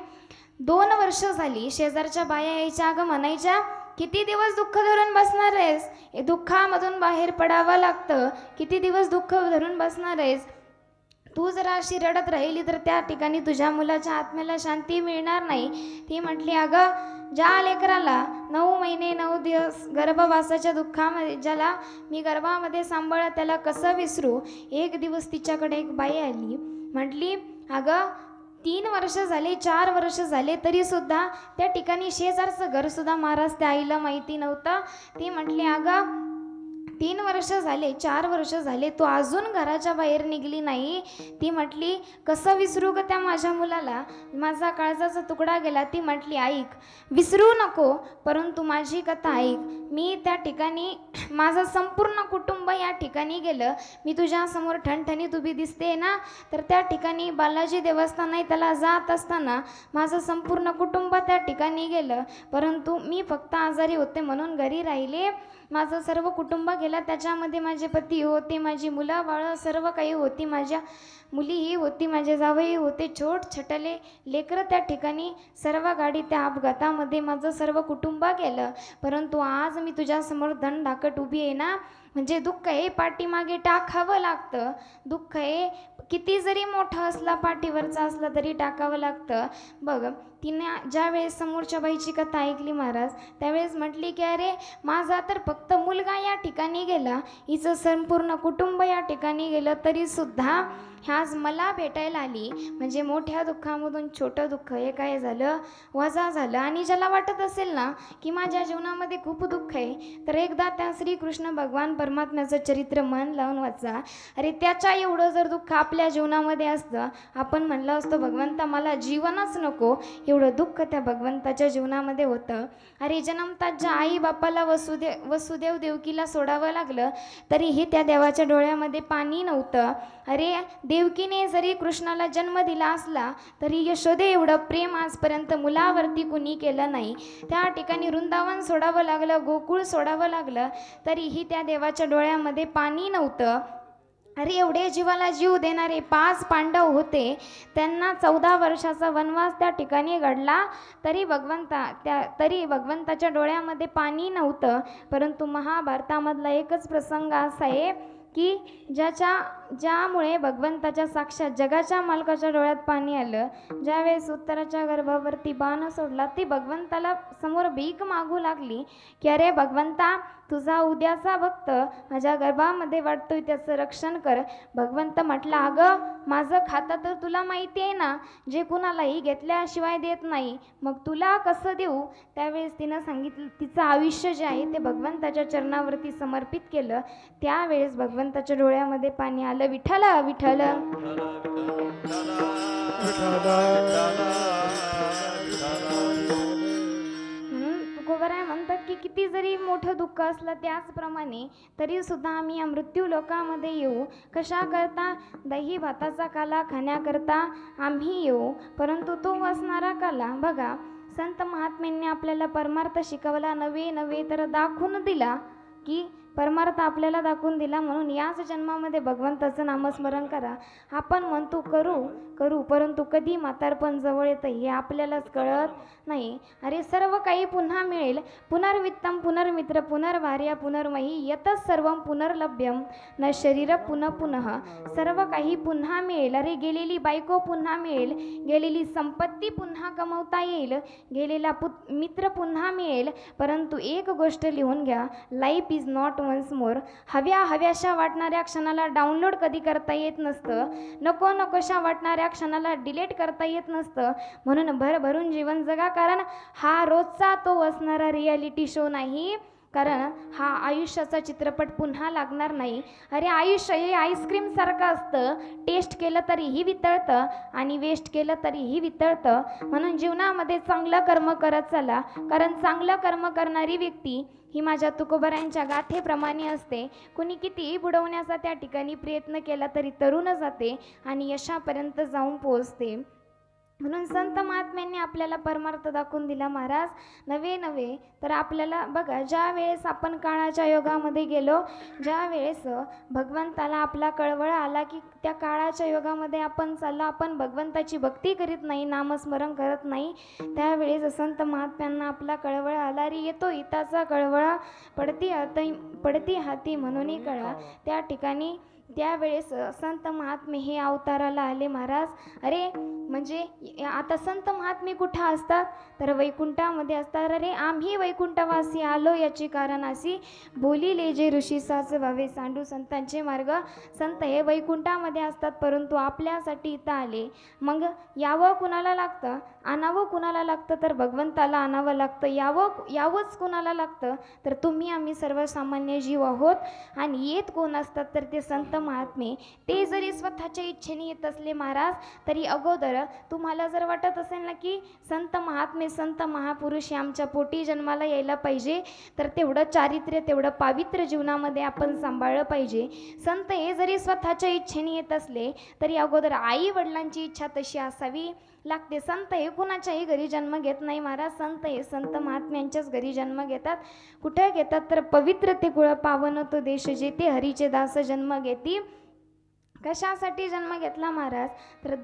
2 वर्ष झाली. शेजारच्या बाया यायच्या, अगं म्हणायच्या, किती दिवस दुःख धरून बसणार आहेस, हे दुःखामधून बाहेर पडावं लागतं, किती दिवस दुःख धरून बसणार आहेस, तू जर अशी रडत राहिली तर त्या ठिकाणी तुझ्या मुलाच्या आत्म्याला शांती मिळणार नाही. ती म्हटली, अगं ज्या लेकराला 9 महिने 9 दिवस गर्भवासाच्या दुःखामध्ये, ज्याला मी गर्भामध्ये सांभाळलं, त्याला कसं विसरू. एक दिवस तिच्याकडे एक बाई आली, म्हटली, अगं 3 वर्ष झाले, 4 वर्ष झाले, तरीसुद्धा त्या ठिकाणी शेजारचं घरसुद्धा महाराज त्या आईला माहिती नव्हतं. ती म्हटली, अगं 3 वर्ष झाले, 4 वर्ष झाले, तू अजून घराच्या बाहेर निघली नाही. ती म्हटली, कसं विसरू ग त्या माझ्या मुलाला, माझा काळजाचा तुकडा गेला. ती म्हटली, ऐक, विसरू नको, परंतु माझी कथा ऐक. मी त्या ठिकाणी, माझं संपूर्ण कुटुंब या ठिकाणी गेलं. मी तुझ्यासमोर ठणठणीत उभी दिसते ना, तर त्या ठिकाणी बालाजी देवस्थान आहे, त्याला जात असताना माझं संपूर्ण कुटुंब त्या ठिकाणी गेलं. परंतु मी फक्त आजारी होते म्हणून घरी राहिले. माझं सर्व कुटुंब गेलं, त्याच्यामध्ये माझे पती होते, माझी मुलं बाळं सर्व काही होती, माझ्या मुलीही होती, माझे जावई होते, छोटछटले लेकरं त्या ठिकाणी, सर्व गाडी त्या अपघातामध्ये माझं सर्व कुटुंब गेलं. परंतु आज मी तुझ्यासमोर धनधाकट उभी आहे ना, म्हणजे दुःख हे पाठीमागे टाकावं लागतं. दुःख हे किती जरी मोठं असला, पाठीवरचा असला तरी टाकावं लागतं. बघ, तिने ज्यावेळेस समोरच्या बाईची कथा ऐकली महाराज, त्यावेळेस म्हटली की अरे माझा तर फक्त मुलगा या ठिकाणी गेला, हिचं संपूर्ण कुटुंब या ठिकाणी गेलं, तरीसुद्धा ह्याच मला भेटायला आली. म्हणजे मोठ्या दुःखामधून छोटं दुःख हे काय झालं, वजा झालं. आणि ज्याला वाटत असेल ना की माझ्या जीवनामध्ये खूप दुःख आहे, तर एकदा त्या श्रीकृष्ण भगवान परमात्म्याचं चरित्र मन लावून वाचा. अरे त्याच्या एवढं जर दुःख आपल्या जीवनामध्ये असतं, आपण म्हणलं असतं भगवंता मला जीवनच नको, एवढं दुःख त्या भगवंताच्या जीवनामध्ये होतं. अरे जन्मतात ज्या आई बापाला वसुदेव देवकीला सोडावं लागलं, तरीही त्या देवाच्या डोळ्यामध्ये पाणी नव्हतं. अरे देवकीने जरी कृष्णाला जन्म दिला असला, तरी यशोदे एवढं प्रेम आजपर्यंत मुलावरती कुणी केलं नाही. त्या ठिकाणी वृंदावन सोडावं लागलं, गोकुळ सोडावं लागलं, तरीही त्या देवाच्या डोळ्यामध्ये पाणी नव्हतं. अरे एवढे जीवाला जीव देणारे 5 पांडव होते, त्यांना 14 वर्षाचा वनवास त्या ठिकाणी घडला, तरी भगवंताच्या डोळ्यामध्ये पाणी नव्हतं. परंतु महाभारतामधला एकच प्रसंग असा आहे की ज्यामुळे भगवंताच्या साक्षात जगाच्या मालकाच्या डोळ्यात पाणी आलं. ज्यावेळेस उत्तराच्या गर्भावरती बाण सोडला, ती भगवंताला समोर भीक मागू लागली की अरे भगवंता, तुझा उद्याचा भक्त माझ्या गर्भामध्ये वाटतोय, त्याचं रक्षण कर. भगवंत म्हटला, अगं माझं खातं तर तुला माहिती आहे ना, जे कुणालाही घेतल्याशिवाय देत नाही, मग तुला कसं देऊ. त्यावेळेस तिनं सांगितलं, तिचं आयुष्य जे आहे ते भगवंताच्या चरणावरती समर्पित केलं. त्यावेळेस भगवंताच्या डोळ्यामध्ये पाणी आलं. विठ्ठल विठ्ठल. तुकोबराय म्हणतात की किती जरी मोठं दुःख असलं, त्याचप्रमाणे तरी सुद्धा आम्ही या मृत्यू लोकामध्ये येऊ. कशा करता, दही भाताचा काला खाण्याकरता आम्ही येऊ, परंतु तो असणारा काला. बघा, संत महात्म्यांनी आपल्याला परमार्थ शिकवला, नवे तर दाखवून दिला की परमार्थ आपल्याला दाखवून दिला. म्हणून याच जन्मामध्ये भगवंताचं नामस्मरण करा. आपण म्हणतो करू करू, परंतु कधी म्हातारपण जवळ येतं हे आपल्यालाच कळत नाही. अरे सर्व काही पुन्हा मिळेल. पुनर्वित्तम पुनर्मित्र पुनर्भार्या पुनर्मही यतः सर्वं पुनर्लभ्यम न शरीर पुनः पुनः. सर्व काही पुन्हा मिळेल. अरे गेलेली बायको पुन्हा मिळेल, गेलेली संपत्ती पुन्हा कमवता येईल, गेलेला मित्र पुन्हा मिळेल. परंतु एक गोष्ट लिहून घ्या, life is not once more. हव्याशा वाटणाऱ्या क्षणाला डाउनलोड कधी करता येत नसतं, नको नकोशा वाटणाऱ्या क्षणाला डिलीट करता येत नसतं. म्हणून भरभरून जीवन जगा, कारण हा रोजचा तो असणारा रियालिटी शो नाही, कारण हा आयुष्याचा चित्रपट पुन्हा लागणार नाही. अरे आयुष्य हे आईस्क्रीम सारखं असतं, टेस्ट केलं तरीही वितळतं आणि वेस्ट केलं तरीही वितळतं. म्हणून जीवनामध्ये चांगलं कर्म करत चला, कारण चांगलं कर्म करणारी व्यक्ती ही माझ्या तुकोबरायांच्या गाथेप्रमाणे असते. कुणी कितीही बुडवण्याचा त्या ठिकाणी प्रयत्न केला तरी तरुण जाते आणि यशापर्यंत जाऊन पोहोचते. म्हणून संत महात्म्यांनी आपल्याला परमार्थ दाखवून दिला महाराज. नवे तर आपल्याला बघा, ज्या वेळेस आपण काळाच्या योगामध्ये गेलो, ज्या वेळेस भगवंताला आपला कळवळ आला की त्या काळाच्या योगामध्ये आपण चाललो, आपण भगवंताची भक्ती करीत नाही, नामस्मरण करत नाही, त्यावेळेस संत महात्म्यांना आपला कळवळ आला. रे येतो हिताचा कळवळा, पडती हाती म्हणून कळा. त्या ठिकाणी त्यावेळेस संत महात्मे हे अवताराला आले महाराज. अरे म्हणजे आता संत महात्मे कुठं असतात तर वैकुंठामध्ये असतात. अरे आम्ही वैकुंठवासी आलो याची कारण अशी, बोलिले जे ऋषी साच व्हावे सांडू संतांचे मार्ग. संत हे वैकुंठामध्ये असतात, परंतु आपल्यासाठी इथं आले. मग यावं कुणाला लागतं, आणावं कुणाला लागतं तर भगवंताला आणावं लागतं. यावंच कुणाला लागतं तर तुम्ही आम्ही सर्वसामान्य जीव आहोत. आणि येत कोण असतात तर ते संत महात्मे. ते जरी स्वतःच्या इच्छेने येत असले महाराज, तरी अगोदर तुम्हाला जर वाटत असेल ना की संत महात्मे संत महापुरुष हे आमच्या पोटी जन्माला यायला पाहिजे, तर तेवढं चारित्र्य तेवढं पावित्र्य जीवनामध्ये आपण सांभाळलं पाहिजे. संत हे जरी स्वतःच्या इच्छेने येत असले तरी अगोदर आई वडिलांची इच्छा तशी असावी लागते. संत हे कुणाच्याही घरी जन्म घेत नाही महाराज. संत हे संत महात्म्यांच्याच घरी जन्म घेतात. कुठे घेतात तर पवित्र ते कुळ पावन तो देश, जेथे हरीचे दास जन्म घेती. कशासाठी जन्म घेतला महाराज तर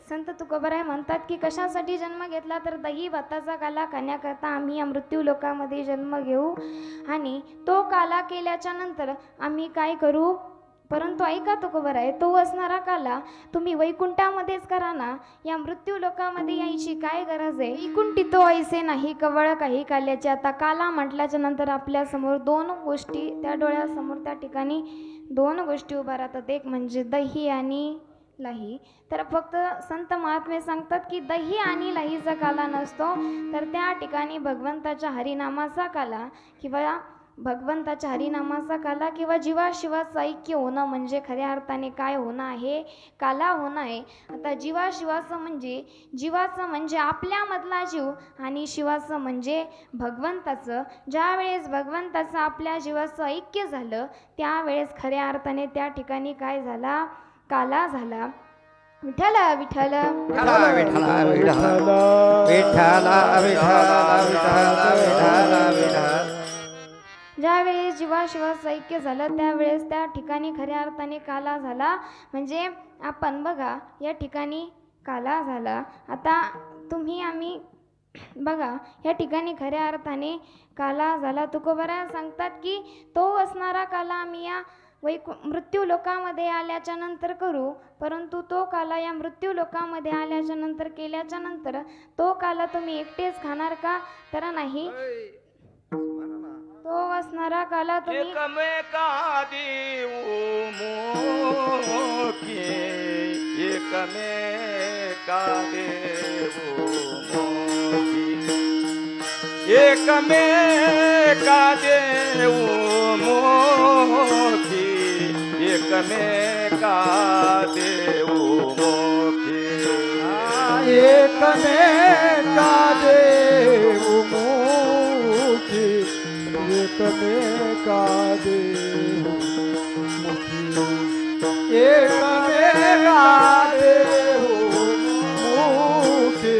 संत तुकोबराय म्हणतात की कशासाठी जन्म घेतला तर दही भाताचा काला खाण्याकरता आम्ही या मृत्यू लोकामध्ये जन्म घेऊ, आणि तो काला केल्याच्या नंतर आम्ही काय करू. परंतु ऐका तुकोबराय, तो असणारा काला तुम्ही वैकुंठामध्येच करा ना, या मृत्यू लोकामध्ये यायची काय गरज आहे. वैकुंठी तो ऐसे नाही कवळ काही काल्याचे. आता काला म्हटल्याच्या नंतर आपल्यासमोर दोन गोष्टी, त्या डोळ्यासमोर त्या ठिकाणी दोन गोष्टी उभा राहतात. एक म्हणजे दही आणि लाही. तर फक्त संत महात्मे सांगतात की दही आणि लाहीचा काला नसतो, तर त्या ठिकाणी भगवंताच्या हरिनामाचा काला किंवा भगवंताच्या हरिनामाचा काला किंवा जीवाशिवाचं ऐक्य होणं म्हणजे खऱ्या अर्थाने काय होणं आहे, काला होणं आहे. आता जीवाशिवाचं म्हणजे आपल्यामधला जीव आणि शिवाचं म्हणजे भगवंताचं. ज्या वेळेस भगवंताचं आपल्या जीवाचं ऐक्य झालं त्यावेळेस खऱ्या अर्थाने त्या ठिकाणी काय झाला, काला झाला. विठ्ठल विठ्ठल विठ्ठल विठ्ठल विठ्ठल विठ्ठल विठ्ठल. ज्यावेळेस जीवाशिवाचं ऐक्य झालं त्यावेळेस त्या ठिकाणी खऱ्या अर्थाने काला झाला. म्हणजे आपण बघा या ठिकाणी काला झाला. आता तुम्ही आम्ही बघा या ठिकाणी खऱ्या अर्थाने काला झाला. तुकोबरा सांगतात की तो असणारा काला आम्ही या मृत्यू लोकामध्ये आल्याच्या नंतर करू, परंतु तो काला या मृत्यू लोकामध्ये आल्याच्या नंतर केल्याच्या नंतर तो काला तुम्ही एकटेच खाणार का तर नाही. तो असणारा काला तुम्ही एकमेका देऊ मोकी, एकमेका देऊ मोकी, एकमेका देऊ मोकी, एकमेका देऊ मोकी, एकमेका देऊ मोकी, एकमेका देऊ मुखी, एकमेका देऊ मुखी,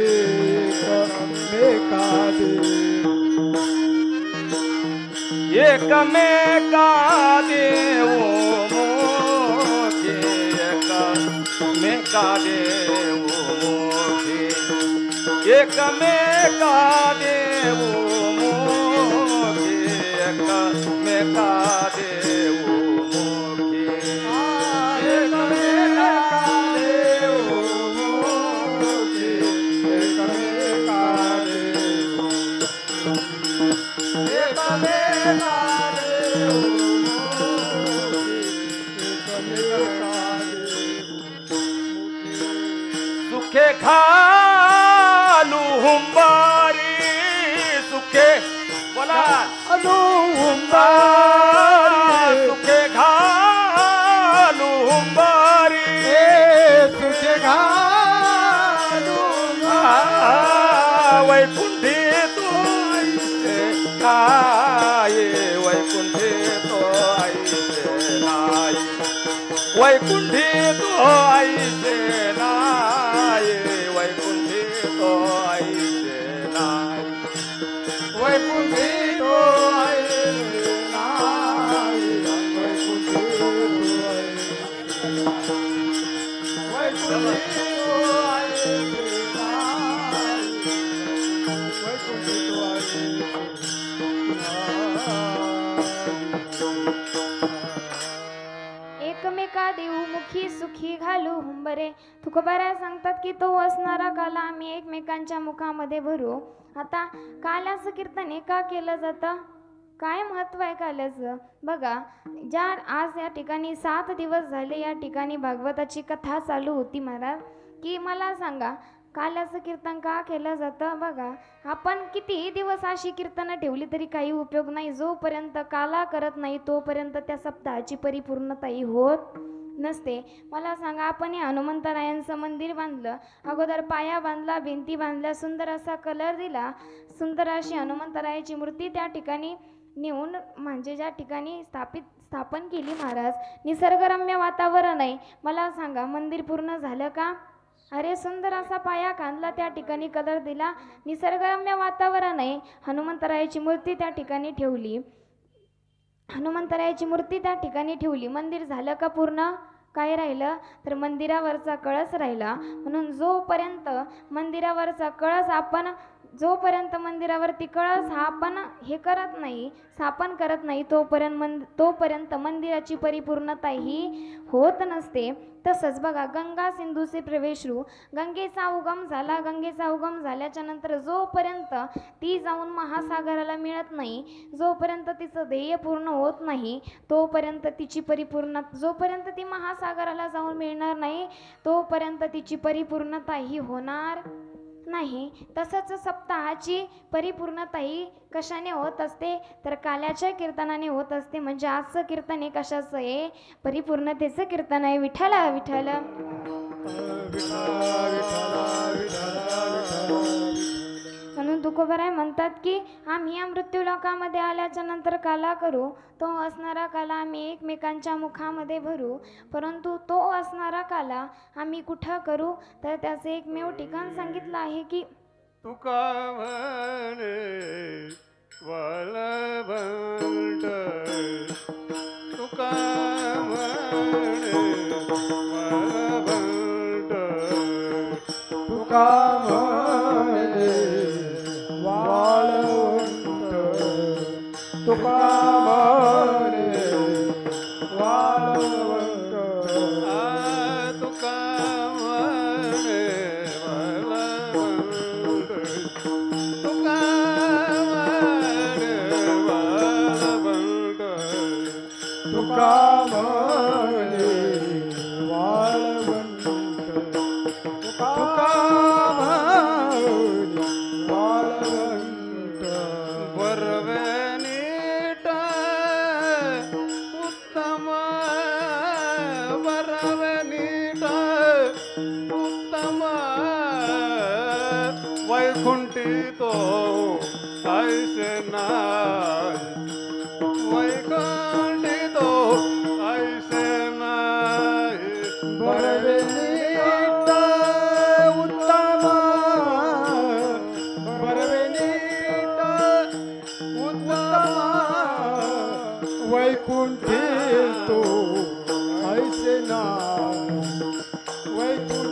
एकमेका देऊ, एकमेका एकमेका देऊ मोठी एकमेका देऊ मोठी एकमेका देऊ मोठी एकमेका देऊ मोठी एकमेका देऊ एकमेका देऊ सुखे खालू हुंबारी सुखे बोला हुंबारी सुखे घालू हुंबारी सुखे घालू वैकुंठी तो काय वैकुंठी तो आईचे नाय वैकुंठी तो आईचे नाय वैकुंठी तो आईचे नाय वैकुंठी तो आईचे नाय वैकुंठी तो आईचे वैकुंठी तो आईचे नाय वैकुंठी तो आईचे एकमेका देऊ मुखी सुखी घालू हुंबरे. तुकोबाराय सांगतात की तो असणारा काला आम्ही एकमेकांच्या मुखामध्ये भरू. आता काल्याचं कीर्तन का केलं जातं, काय महत्व आहे काल्याचं बघा. ज्या आज या ठिकाणी 7 दिवस झाले या ठिकाणी भागवताची कथा चालू होती महाराज, की मला सांगा काल्याचं कीर्तन का केलं जातं. बघा आपण कितीही दिवस अशी कीर्तनं ठेवली तरी काही उपयोग नाही. जोपर्यंत काला करत नाही तोपर्यंत त्या सप्ताहाची परिपूर्णताही होत नसते. मला सांगा आपण हे हनुमंतरायांचं मंदिर बांधलं, अगोदर पाया बांधला, भिंती बांधल्या, सुंदर असा कलर दिला, सुंदर अशी हनुमंतरायाची मूर्ती त्या ठिकाणी नेऊन म्हणजे ज्या ठिकाणी स्थापन केली महाराज. निसर्गरम्य वातावरण आहे. मला सांगा मंदिर पूर्ण झालं का. अरे सुंदर असा पाया खांदला, त्या ठिकाणी कलर दिला, निसर्गरम्य वातावरण आहे. हनुमंतरायाची मूर्ती त्या ठिकाणी ठेवली, हनुमंतरायाची मूर्ती त्या ठिकाणी ठेवली. मंदिर झालं का पूर्ण. काय राहिलं तर मंदिरावरचा कळस राहिला. म्हणून जोपर्यंत मंदिरावरचा कळस आपण जोपर्यंत मंदिरावरती कळस हा आपण हे करत नाही, स्थापन करत नाही, तोपर्यंत मंदिराची परिपूर्णता ही होत नसते. तसंच बघा गंगा सिंधूचे प्रवेशरू, गंगेचा उगम झाला, गंगेचा उगम झाल्याच्या नंतर जोपर्यंत ती जाऊन महासागराला मिळत नाही, जोपर्यंत तिचं ध्येय पूर्ण होत नाही, तोपर्यंत तिची जोपर्यंत ती महासागराला जाऊन मिळणार नाही तोपर्यंत तिची परिपूर्णता ही होणार नाही. तसंच सप्ताहाची परिपूर्णता ही कशाने होत असते तर काल्याच्या कीर्तनाने होत असते. म्हणजे आजचं कीर्तन हे कशाचं आहे, परिपूर्णतेचं कीर्तन आहे. विठ्ठला विठ्ठल म्हणून तुकोबाराय म्हणतात की आम्ही या मृत्यू लोकामध्ये आल्याच्या नंतर काला करू, तो असणारा काला आम्ही एकमेकांच्या मुखामध्ये भरू. परंतु तो असणारा काला आम्ही कुठं करू तर त्याचे एकमेव ठिकाण सांगितलं आहे की तुका म्हणे वळवंट तुका म्हणे वळवंट तुका म्हणे वाळवंट तुका म्हणे वाळवंट तुका म्हणे वाळवंट तुका म्हणे वाळवंट तुका म्हणे वाळवंट तुका म्हणे वाळवंट बरवे नीट उत्तम बरवे नीट उत्तम वैकुंठी तो ऐसे नाही वैकुंठी तो ऐसे नाही बरवे नीट उत्तम बरवे नीट उत्तम वैकुंठी तो ऐसे नाही वैकुंठी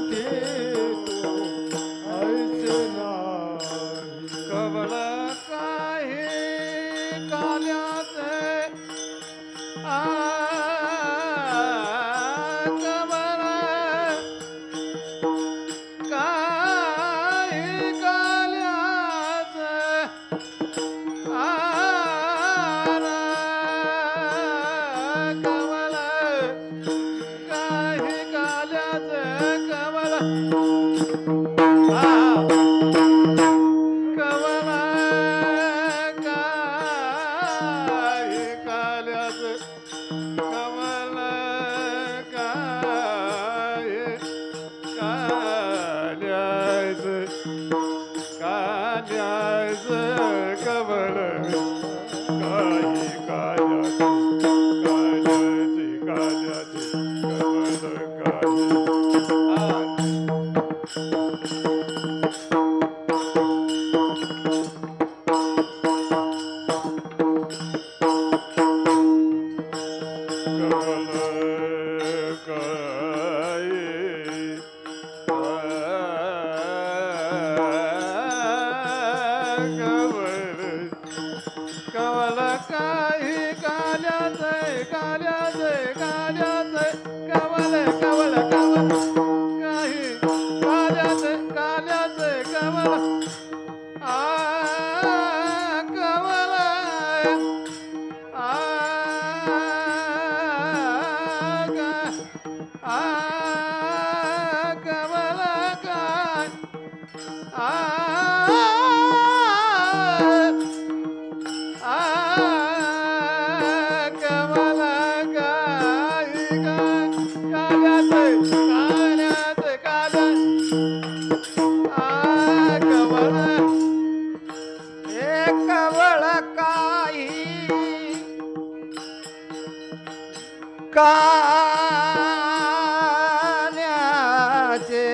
कान्याचे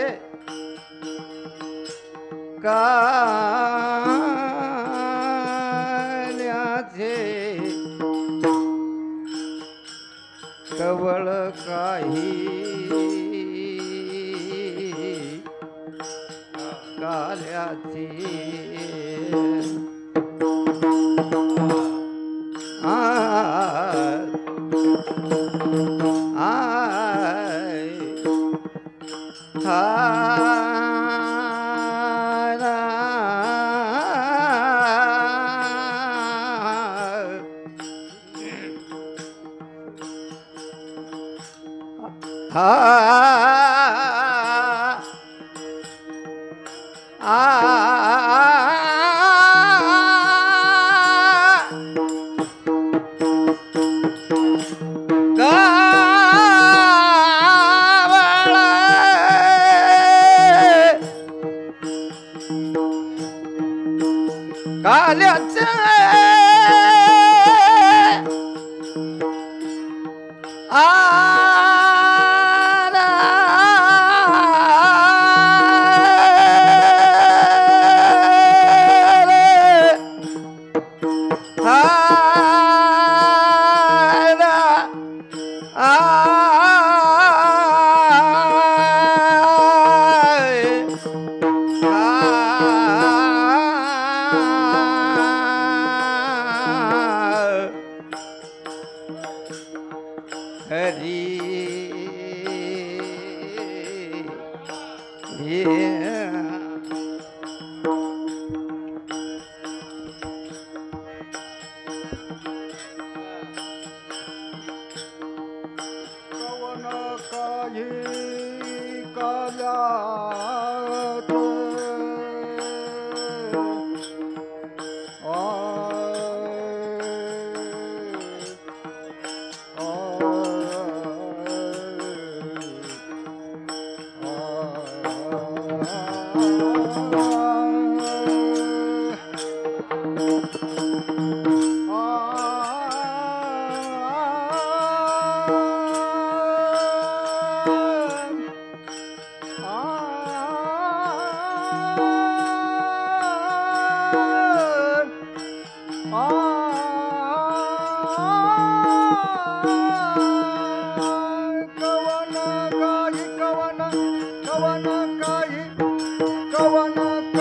कान्याचे कवळ काही काल्याची काल्याचे कवन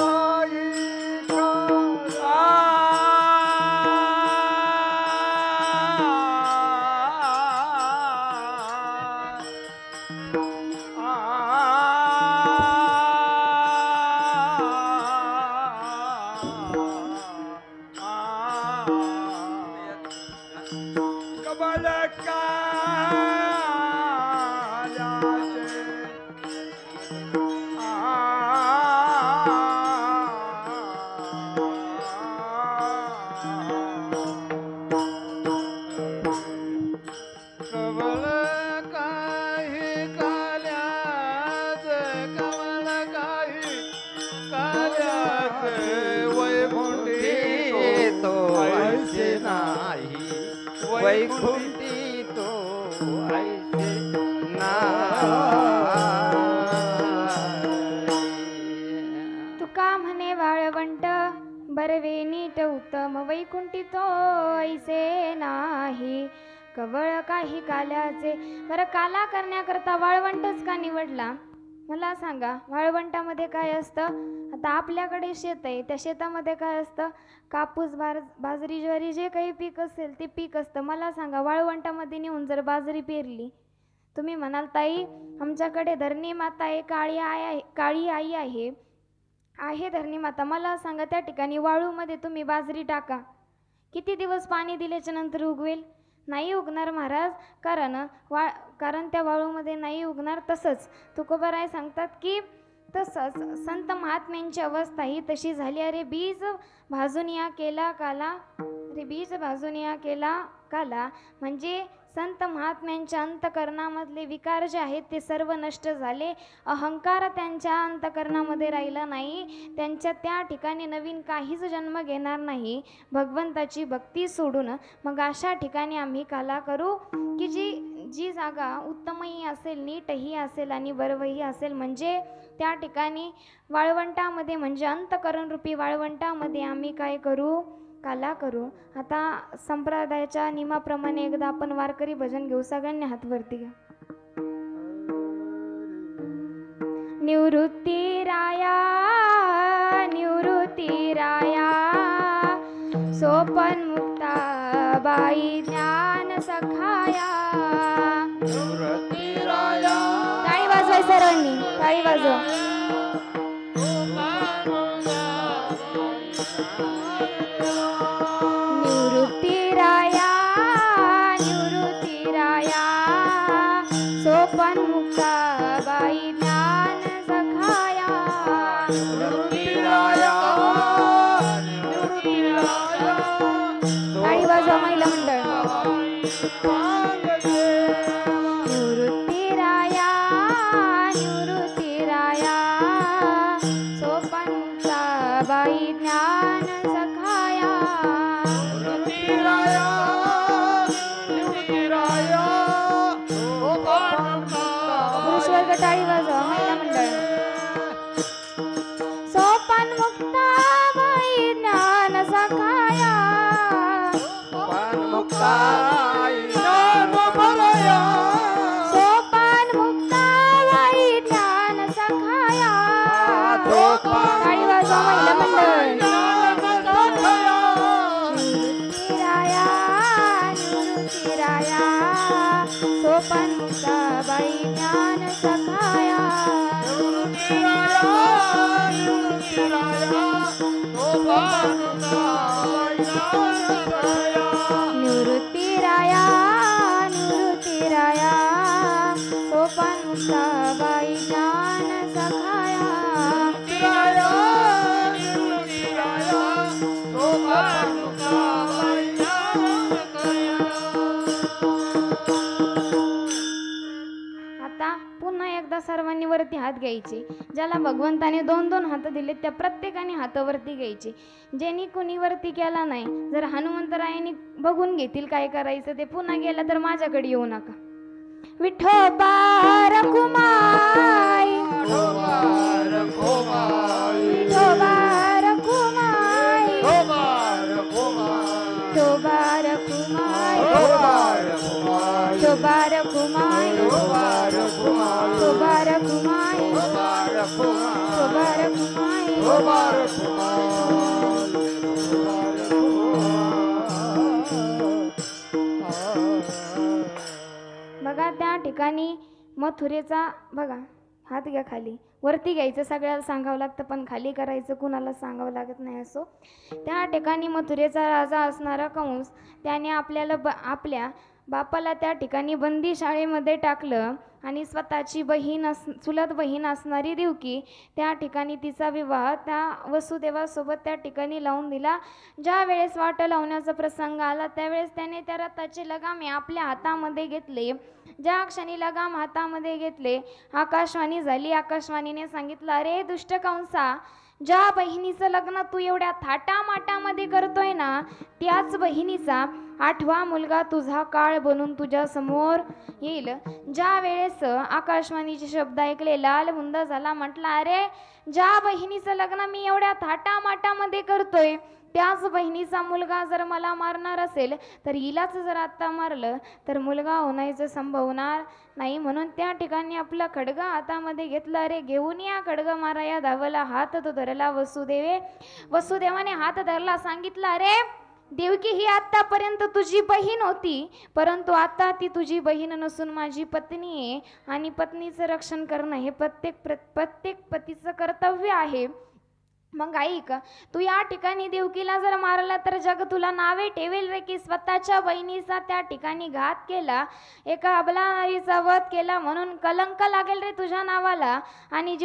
कवळ काही काल्याच कवळ काही काल्याच वैकुंठी तो ऐसे नाही वैकुंठी तो ऐसे नाही. तुका म्हणे वाळवंट बरवे नीट उत्तम वैकुंठी तो ऐसे नाही कवळ काही काल्याचे. बरं, काला करण्याकरता वाळवंटच का निवडला मला सांगा? वाळवंटामध्ये काय असतं? आता आपल्याकडे शेत आहे, त्या शेतामध्ये काय असतं? कापूस, बाजरी, ज्वारी जे काही पीक असेल ते पीक असतं. मला सांगा, वाळवंटामध्ये नेऊन जर बाजरी पेरली, तुम्ही म्हणाल ताई आमच्याकडे धरणी माता आहे, काळी आई आहे धरणी माता. मला सांगा, त्या ठिकाणी वाळूमध्ये तुम्ही बाजरी टाका, किती दिवस पाणी दिल्याच्या नंतर उगवेल? नाही उगणार महाराज, कारण त्या वाळूमध्ये नाही उगणार. तसंच तुकोबाराय सांगतात की तसंच संत महात्म्यांची अवस्था ही तशी झाली. अरे बीज भाजून या केला काला, म्हणजे संत महात्म्यांच्या अंतकरणामधले विकार जे आहेत ते सर्व नष्ट झाले. अहंकार त्यांच्या अंतकरणामध्ये राहिला नाही. त्यांच्या त्या ठिकाणी नवीन काहीच जन्म घेणार नाही भगवंताची भक्ती सोडून. मग अशा ठिकाणी आम्ही काला करू की जी जागा उत्तमही असेल, नीटही असेल आणि बरवही असेल. म्हणजे त्या ठिकाणी वाळवंटामध्ये, म्हणजे अंतकरण रूपी वाळवंटामध्ये आम्ही काय करू? काला करू. आता संप्रदायाच्या नियमाप्रमाणे एकदा आपण वारकरी भजन घेऊ. सगळ्यांनी हात वरती घ्या. निवृत्ती राया सोपन मुक्ता बाई ज्ञान सखाया. टाळी वाजवाय सर्वांनी, टाळी वाजवा. निवृत्ती राया सोपन मुक्ता बाई ज्ञान सखाया. टाळी वाजवा महिला मंडळ. निवृत्ती राया सोपन मुक्ता बाई ज्ञान सखाया. पुरुष वर्ग टाळी वाजवा, महिला मंडळ. सोपन मुक्ता बाई ज्ञान सखाया. सोपन मुक्ता बाई ज्ञान सखाया. टाळी वाजवा, महिला मंडळ. निवृत्ती राया सोपन मुक्ता बाई ज्ञान सखाया. निवृत्ती राया सोपन मुक्ता बाई ज्ञान सखाया. आता पुन्हा एकदा सर्वांनी वरती हात घ्यायचे. ज्याला भगवंताने 2-2 हात दिले त्या प्रत्येकाने हात वरती घ्यायचे. ज्यांनी कुणी वरती केला नाही, जर हनुमंतरायांनी बघून घेतील काय करायचं ते, पुन्हा गेला तर माझ्याकडे येऊ नका. विठोबा रखुमाई, विठोबा रखुमाई, विठोबा रखुमाई, विठोबा रखुमाई, विठोबा रखुमाई, विठोबा रखुमाई, विठोबा रखुमाई. बघा त्या ठिकाणी मथुरेचा, बघा हात घ्या खाली, वरती घ्यायचं सगळ्याला सांगावं लागतं पण खाली करायचं कुणाला सांगावं लागत नाही. असो त्या ठिकाणी मथुरेचा राजा असणारा कंस त्याने आपल्या बापाला त्या ठिकाणी बंदी शाळेमध्ये टाकलं आणि स्वतःची चुलत बहीण असणारी देवकी त्या ठिकाणी तिचा विवाह त्या वसुदेवासोबत त्या ठिकाणी लावून दिला. ज्या वेळेस वाट लावण्याचा प्रसंग आला त्यावेळेस त्याने त्या रथाचे लगामे आपल्या हातामध्ये घेतले. ज्या क्षणी लगाम हातामध्ये घेतले आकाशवाणी झाली. आकाशवाणीने सांगितलं, अरे दुष्ट कंसा, ज्या बहिणीचं लग्न तू एवढ्या थाटामाटामध्ये करतोय ना, त्याच बहिणीचा 8वा मुलगा तुझा काळ बनून तुझ्या समोर येईल. ज्या वेळेस आकाशवाणीचे शब्द ऐकले लाल मुंद झाला. म्हटला, अरे ज्या बहिणीचं लग्न मी एवढ्या थाटामाटामध्ये करतोय त्याच बहिणीचा मुलगा जर मला मारणार असेल तर हिलाच जर आत्ता मारलं तर मुलगा होण्याचं संभवणार नाही. म्हणून त्या ठिकाणी आपला खडगा हातामध्ये घेतला. अरे घेऊन या खडग माराया धावला, हात तो धरला वसुदेवाने हात धरला. सांगितलं, अरे देवकी ही आत्तापर्यंत तुझी बहीण होती, परंतु आता ती तुझी बहीण नसून माझी पत्नी आहे आणि पत्नीचं रक्षण करणं हे प्रत्येक पतीचं कर्तव्य आहे. मग ऐक, तू या ठिकाणी देवकीला जर मारला तर जग तुला नावे ठेवेल रे की स्वतःच्या बहिणीचा त्या ठिकाणी घात केला, एका अबला नारीचा वध केला, म्हणून कलंक लागेल रे तुझ्या नावाला. आणि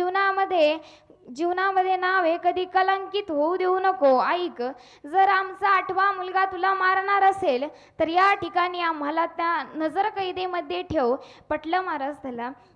जीवनामध्ये नाव हे कधी कलंकित होऊ देऊ नको. ऐक, जर आमचा 8वा मुलगा तुला मारणार असेल तर या ठिकाणी आम्हाला त्या नजर कैदेमध्ये ठेव. पटलं महाराज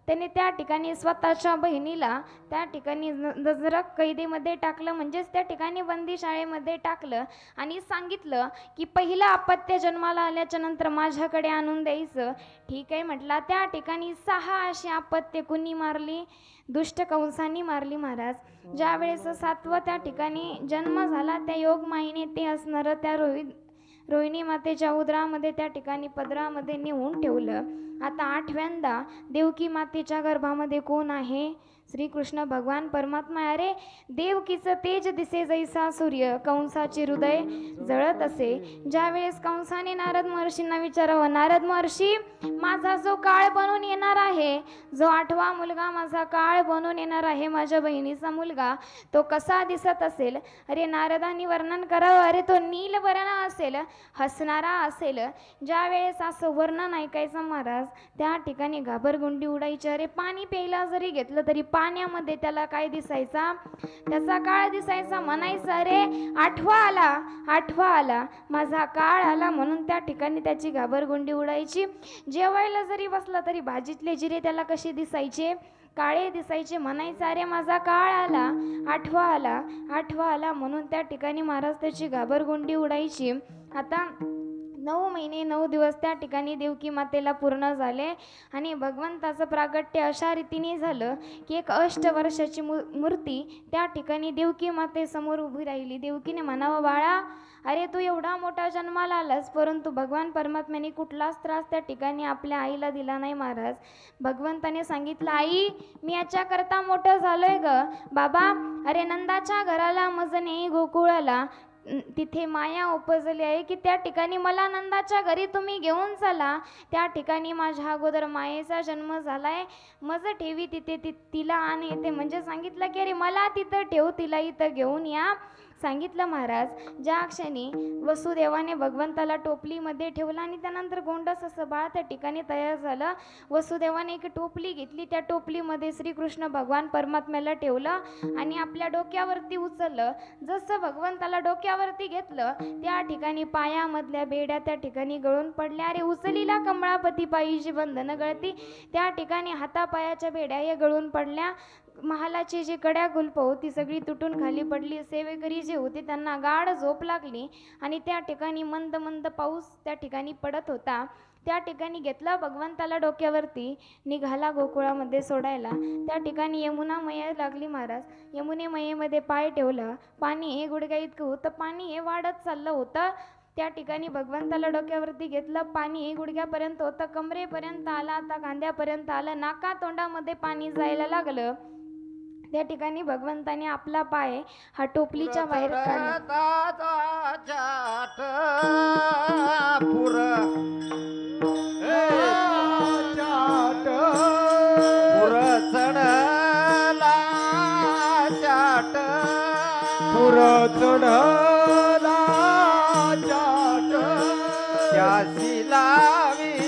त्याने त्या ठिकाणी स्वतःच्या बहिणीला त्या ठिकाणी नजर कैदेमध्ये टाकलं, म्हणजेच त्या ठिकाणी बंदी शाळेमध्ये टाकलं आणि सांगितलं की पहिलं अपत्य जन्माला आल्याच्या नंतर माझ्याकडे आणून द्यायचं. ठीक आहे म्हटला. त्या ठिकाणी 6 अशी अपत्य कुणी मारली? दुष्ट कंसांनी मारली महाराज. ज्या वेळेस 7वं त्या ठिकाणी जन्म झाला त्या योग माईने ते असणारं त्या रोहिणी मातेच्या उदरामध्ये त्या ठिकाणी पदरामध्ये नेऊन ठेवलं. आता 8व्यांदा देवकी मातेच्या गर्भामध्ये कोण आहे? श्रीकृष्ण भगवान परमात्मा. अरे देवकीचं तेज दिसे जैसा सूर्य, कंसाचे हृदय जळत असे. ज्या वेळेस कंसाने नारद महर्षींना विचारावं, नारद महर्षी माझा जो काळ बनून येणार आहे, जो 8वा मुलगा माझा काळ बनून येणार आहे, माझ्या बहिणीचा मुलगा, तो कसा दिसत असेल? अरे नारदांनी वर्णन करावं. अरे तो नीलवर्ण असेल, हसणारा असेल. ज्या वेळेस असं वर्णन ऐकायचं महाराज त्या ठिकाणी घाबरगुंडी उडायची. अरे पाणी प्यायला जरी घेतलं तरी पाण्यामध्ये त्याला काय दिसायचा? त्याचा काळ दिसायचा. म्हणायचं, अरे 8वा आला माझा काळ आला, म्हणून त्या ठिकाणी त्याची घाबरगुंडी उडायची. जेवायला जरी बसला तरी भाजीतले जिरे त्याला कसे दिसायचे? काळे दिसायचे. म्हणायचं, अरे माझा काळ आला, 8वा आला, म्हणून त्या ठिकाणी महाराज त्याची घाबरगुंडी उडायची. आता 9 महिने 9 दिवस त्या ठिकाणी देवकी मातेला पूर्ण झाले आणि भगवंताचं प्रागट्य अशा रीतीने झालं की एक 8 वर्षाची मूर्ती त्या ठिकाणी देवकी मातेसमोर उभी राहिली. देवकीने म्हणावं, बाळा अरे तू एवढा मोठा जन्माला आलास, परंतु भगवान परमात्म्याने कुठलाच त्रास त्या ठिकाणी आपल्या आईला दिला नाही महाराज. भगवंताने सांगितलं, आई मी याच्याकरता मोठं झालोय ग बाबा. अरे नंदाच्या घराला मजने गोकुळाला तिथे माया उपजली आहे की त्या ठिकाणी मला नंदाच्या घरी तुम्ही घेऊन चला. त्या ठिकाणी माझ्या अगोदर मायेचा जन्म झालाय, मज ठेवी तिथे तिला आणि येते. म्हणजे सांगितलं की अरे मला तिथं ठेव, तिला इथं घेऊन या सांगितलं महाराज. ज्या क्षणी वसुदेवाने भगवंताला टोपलीमध्ये ठेवलं आणि त्यानंतर गोंडस असं बाळ त्या ठिकाणी तयार झालं. वसुदेवाने एक टोपली घेतली, त्या टोपलीमध्ये श्रीकृष्ण भगवान परमात्म्याला ठेवलं आणि आपल्या डोक्यावरती उचललं. जसं भगवंताला डोक्यावरती घेतलं त्या ठिकाणी पायामधल्या बेड्या त्या ठिकाणी गळून पडल्या. अरे उचलीला कमळापती पायीची बंधनं गळती. त्या ठिकाणी हातापायाच्या बेड्या हे गळून पडल्या. महालाची जी कड्या गुल्प होती सगळी तुटून खाली पडली. सेवेकरी जे होते त्यांना गाढ झोप लागली आणि त्या ठिकाणी मंद मंद पाऊस त्या ठिकाणी पडत होता. त्या ठिकाणी घेतला भगवंताला डोक्यावरती, निघाला गोकुळामध्ये सोडायला. त्या ठिकाणी यमुना मैया लागली महाराज. यमुने मैयेमध्ये पाय ठेवला. पाणी हे गुडघ्या इतकं होतं, पाणी हे वाढत चाललं होतं. त्या ठिकाणी भगवंताला डोक्यावरती घेतलं, पाणी हे गुडघ्यापर्यंत होतं, कमरेपर्यंत आलं, आता खांद्यापर्यंत आलं, नाका तोंडामध्ये पाणी जायला लागलं. त्या ठिकाणी भगवंताने आपला पाय हा टोपलीच्या बाहेर काढला. त्याशी लावी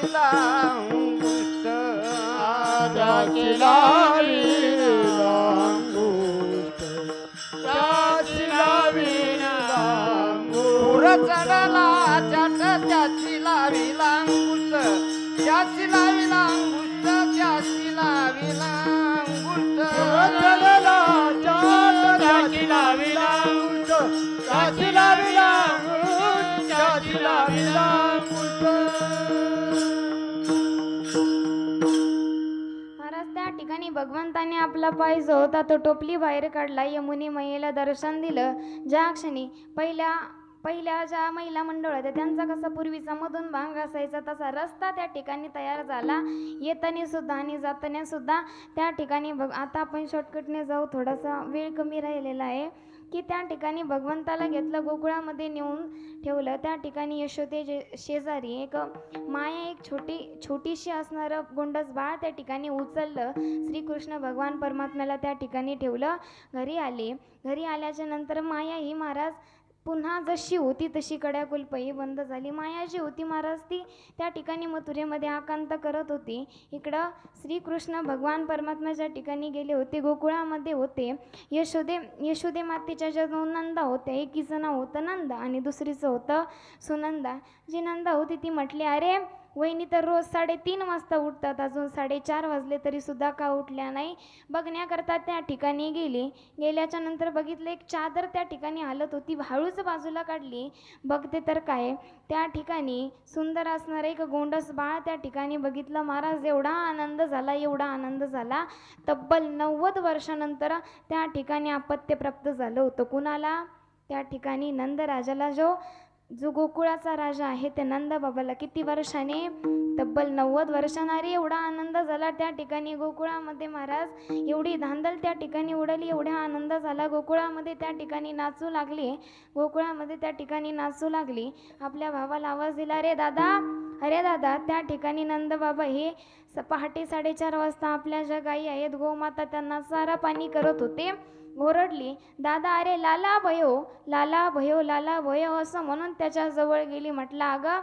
लांगुष्ट त्याची लावीन अंगुष्ट त्याची लावीन पुर चढला चाट त्याची लावी लांगुष्ट त्याची लावी लांगुष्ट त्याची लावी लांगुष्ट चढला चाट त्याची लावी अंगुष्ट त्याची लावी अंगुष्ट त्याची लावी अंगुष्ट. महाराज त्या ठिकाणी भगवंताने आपला पाय जो होता तो टोपली बाहेर काढला. यमुनी मैयेला दर्शन दिलं. ज्या क्षणी पहिल्या ज्या महिला मंडळ होत्या त्यांचा कसा पूर्वीचा मधून भांग असायचा तसा रस्ता त्या ठिकाणी तयार झाला. येताना सुद्धा आणि जाताना सुद्धा त्या ठिकाणी आता आपण शॉर्टकटने जाऊ, थोडासा वेळ कमी राहिलेला आहे. की त्या ठिकाणी भगवंताला घेतलं, गोकुळामध्ये नेऊन ठेवलं. त्या ठिकाणी यशोदे शेजारी एक माया एक छोटीशी असणारं गोंडस बाळ त्या ठिकाणी उचललं. श्रीकृष्ण भगवान परमात्म्याला त्या ठिकाणी ठेवलं. घरी आले. घरी आल्याच्या नंतर माया ही महाराज पुन्हा जशी होती तशी कड्याकुलपही बंद झाली. माया जी होती महाराज ती त्या ठिकाणी मथुरेमध्ये आकांत करत होती. इकडं श्रीकृष्ण भगवान परमात्म्याच्या ठिकाणी गेले होते, गोकुळामध्ये होते. यशोदे मातेच्या ज्या दोन नंदा होत्या, एकीचं नाव होतं नंदा आणि दुसरीचं होतं सुनंदा. जी नंदा होती ती म्हटली, अरे वहिनी तर रोज 3:30 वाजता उठतात, अजून 4:30 वाजले तरी सुद्धा का उठल्या नाही. बघण्याकरता त्या ठिकाणी गेल्याच्या नंतर बघितलं एक चादर त्या ठिकाणी हालत होती. हळूच बाजूला काढली. बघते तर काय त्या ठिकाणी सुंदर असणारं एक गोंडस बाळ त्या ठिकाणी बघितलं. महाराज एवढा आनंद झाला. तब्बल 90 वर्षानंतर त्या ठिकाणी अपत्य प्राप्त झालं होतं. कुणाला? त्या ठिकाणी नंदराजाला. जो गोकुळाचा राजा आहे त्या नंद बाबाला. किती वर्षाने? तब्बल 90 वर्षांनी एवढा आनंद झाला त्या ठिकाणी गोकुळामध्ये. महाराज एवढी धांदल त्या ठिकाणी उडाली, एवढा आनंद झाला. गोकुळामध्ये त्या ठिकाणी नाचू लागली. आपल्या भावाला आवाज दिला, अरे दादा. त्या ठिकाणी नंद बाबा हे पहाटे 4:30 वाजता आपल्या ज्या गायी आहेत गोमाता त्यांना चारा पाणी करत होते. ओरडली, दादा अरे लाला भयो असं म्हणून त्याच्या जवळ गेली. म्हटलं, अगं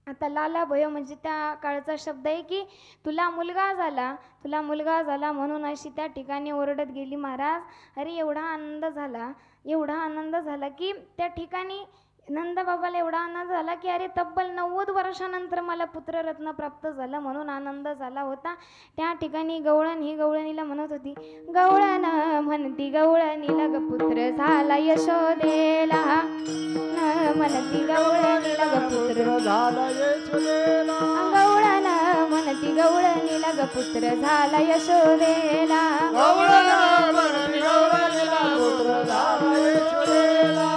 आता लाला भयो म्हणजे त्या काळचा शब्द आहे की तुला मुलगा झाला म्हणून अशी त्या ठिकाणी ओरडत गेली. महाराज अरे एवढा आनंद झाला की त्या ठिकाणी नंदबाबाला एवढा आनंद झाला की अरे तब्बल 90 वर्षानंतर मला पुत्ररत्न प्राप्त झालं म्हणून आनंद झाला होता. त्या ठिकाणी गवळण ही गवळणीला म्हणत होती, गवळण म्हणती गवळणीला ग पुत्र झाला यशोदेला. म्हणती गवळणीला ग पुत्र झाला यशोदेला. गवळण म्हणती गवळणीला ग पुत्र झाला यशोदेला. गवळण म्हणती गवळणीला पुत्र झाला यशोदेला.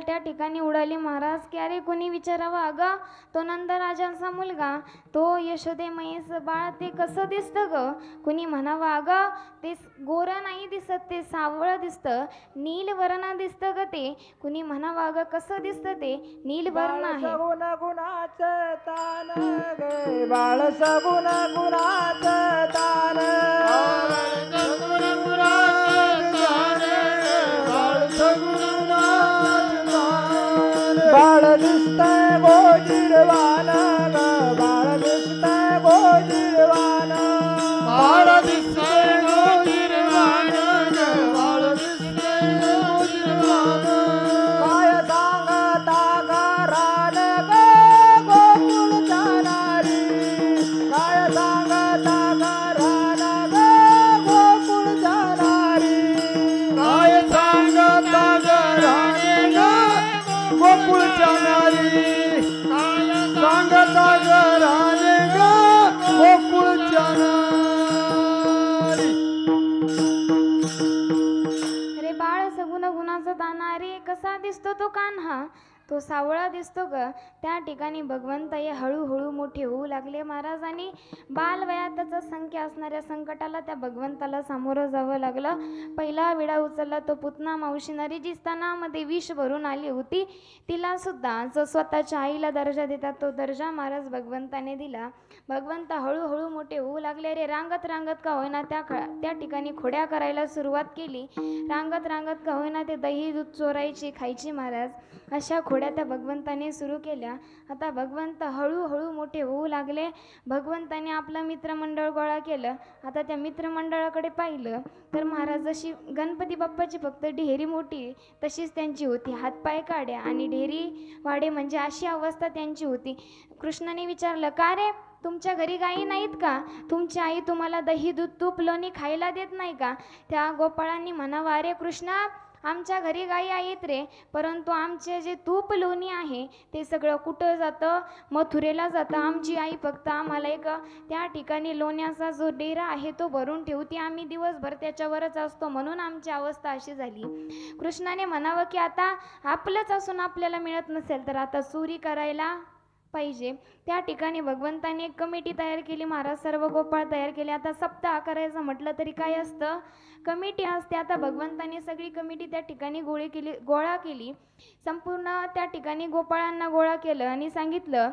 त्या ठिकाणी उडाली महाराज की अरे कोणी विचारावं, अगं तो नंदराजांचा मुलगा तो यशोदे मैयेचं बाळ ते कसं दिसतं ग. कुणी म्हणावं, अगं ते गोरं नाही दिसत, ते सावळं दिसतं, नीलवर्ण दिसतं ग ते. कुणी म्हणावं, अगं कसं दिसतं ते नीलवर्ण आहे. गुणाचं तान गे बाळ सगुण गुणाचं तान. बाळ दिसतंय गोजिरवान ग बाळ दिसतंय गोजिरवान. बाळ दिसतंय गोजिरवान ग बाळ दिसतंय गोजिरवान. काय सांगता घरान ग गोकुळ जाणारी. काय सांगता घरान ग गोकुळ जाणारी. काय सांगता घराने ग गोकुळच्या नारी. सांगता घराने ग गोकुळच्या नारी. अरे बाळ सगुण गुणाचा दाना, अरे कसा दिसतो तो कान्हा. तो सावळा दिसतो ग त्या ठिकाणी भगवंत हे हळूहळू मोठे होऊ लागले महाराज. आणि बालवयातच संख्या असणाऱ्या संकटाला त्या भगवंताला सामोरं जावं लागलं. पहिला विडा उचलला तो पुतना मावशीनारी जी स्तनामध्ये विष भरून आली होती, तिला सुद्धा जो स्वतःच्या आईला दर्जा देतात तो दर्जा महाराज भगवंताने दिला. भगवंत हळूहळू मोठे होऊ लागले. रे रांगत रांगत का होईना त्या ठिकाणी खोड्या करायला सुरुवात केली. रांगत रांगत का होईना ते दही दूध चोरायची खायची महाराज. अशा खोड्या त्या भगवंताने सुरू केल्या. आता भगवंत हळूहळू मोठे होऊ लागले. भगवंताने आपलं मित्रमंडळ गोळा केलं. आता त्या मित्रमंडळाकडे पाहिलं तर महाराज जशी गणपती बाप्पाची फक्त ढेरी मोठी तशीच त्यांची होती. हातपाय काड्या आणि ढेरी वाडे म्हणजे अशी अवस्था त्यांची होती. कृष्णाने विचारलं, का रे तुमच्या घरी गायी नाहीत का? तुमची आई तुम्हाला दही दूध तूप लोणी खायला देत नाही का? त्या गोपाळांनी म्हणावं, अरे कृष्णा आमच्या घरी गायी आहेत रे, परंतु आमचे जे तूप लोणी आहे ते सगळं कुठं जातं? मथुरेला जातं. आमची आई फक्त आम्हाला एक त्या ठिकाणी लोण्याचा जो डेरा आहे तो भरून ठेवते. आम्ही दिवसभर त्याच्यावरच असतो, म्हणून आमची अवस्था अशी झाली. कृष्णाने म्हणावं की आता आपलंच असून आपल्याला मिळत नसेल तर आता चोरी करायला पाहिजे. त्या ठिकाणी भगवंताने एक कमिटी तयार केली महाराज. सर्व गोपाळ तयार केले. आता सप्ताह करायचं म्हटलं तरी काय असतं? कमिटी असते. आता भगवंताने सगळी कमिटी त्या ठिकाणी गोळा केली. संपूर्ण त्या ठिकाणी गोपाळांना गोळा केलं आणि सांगितलं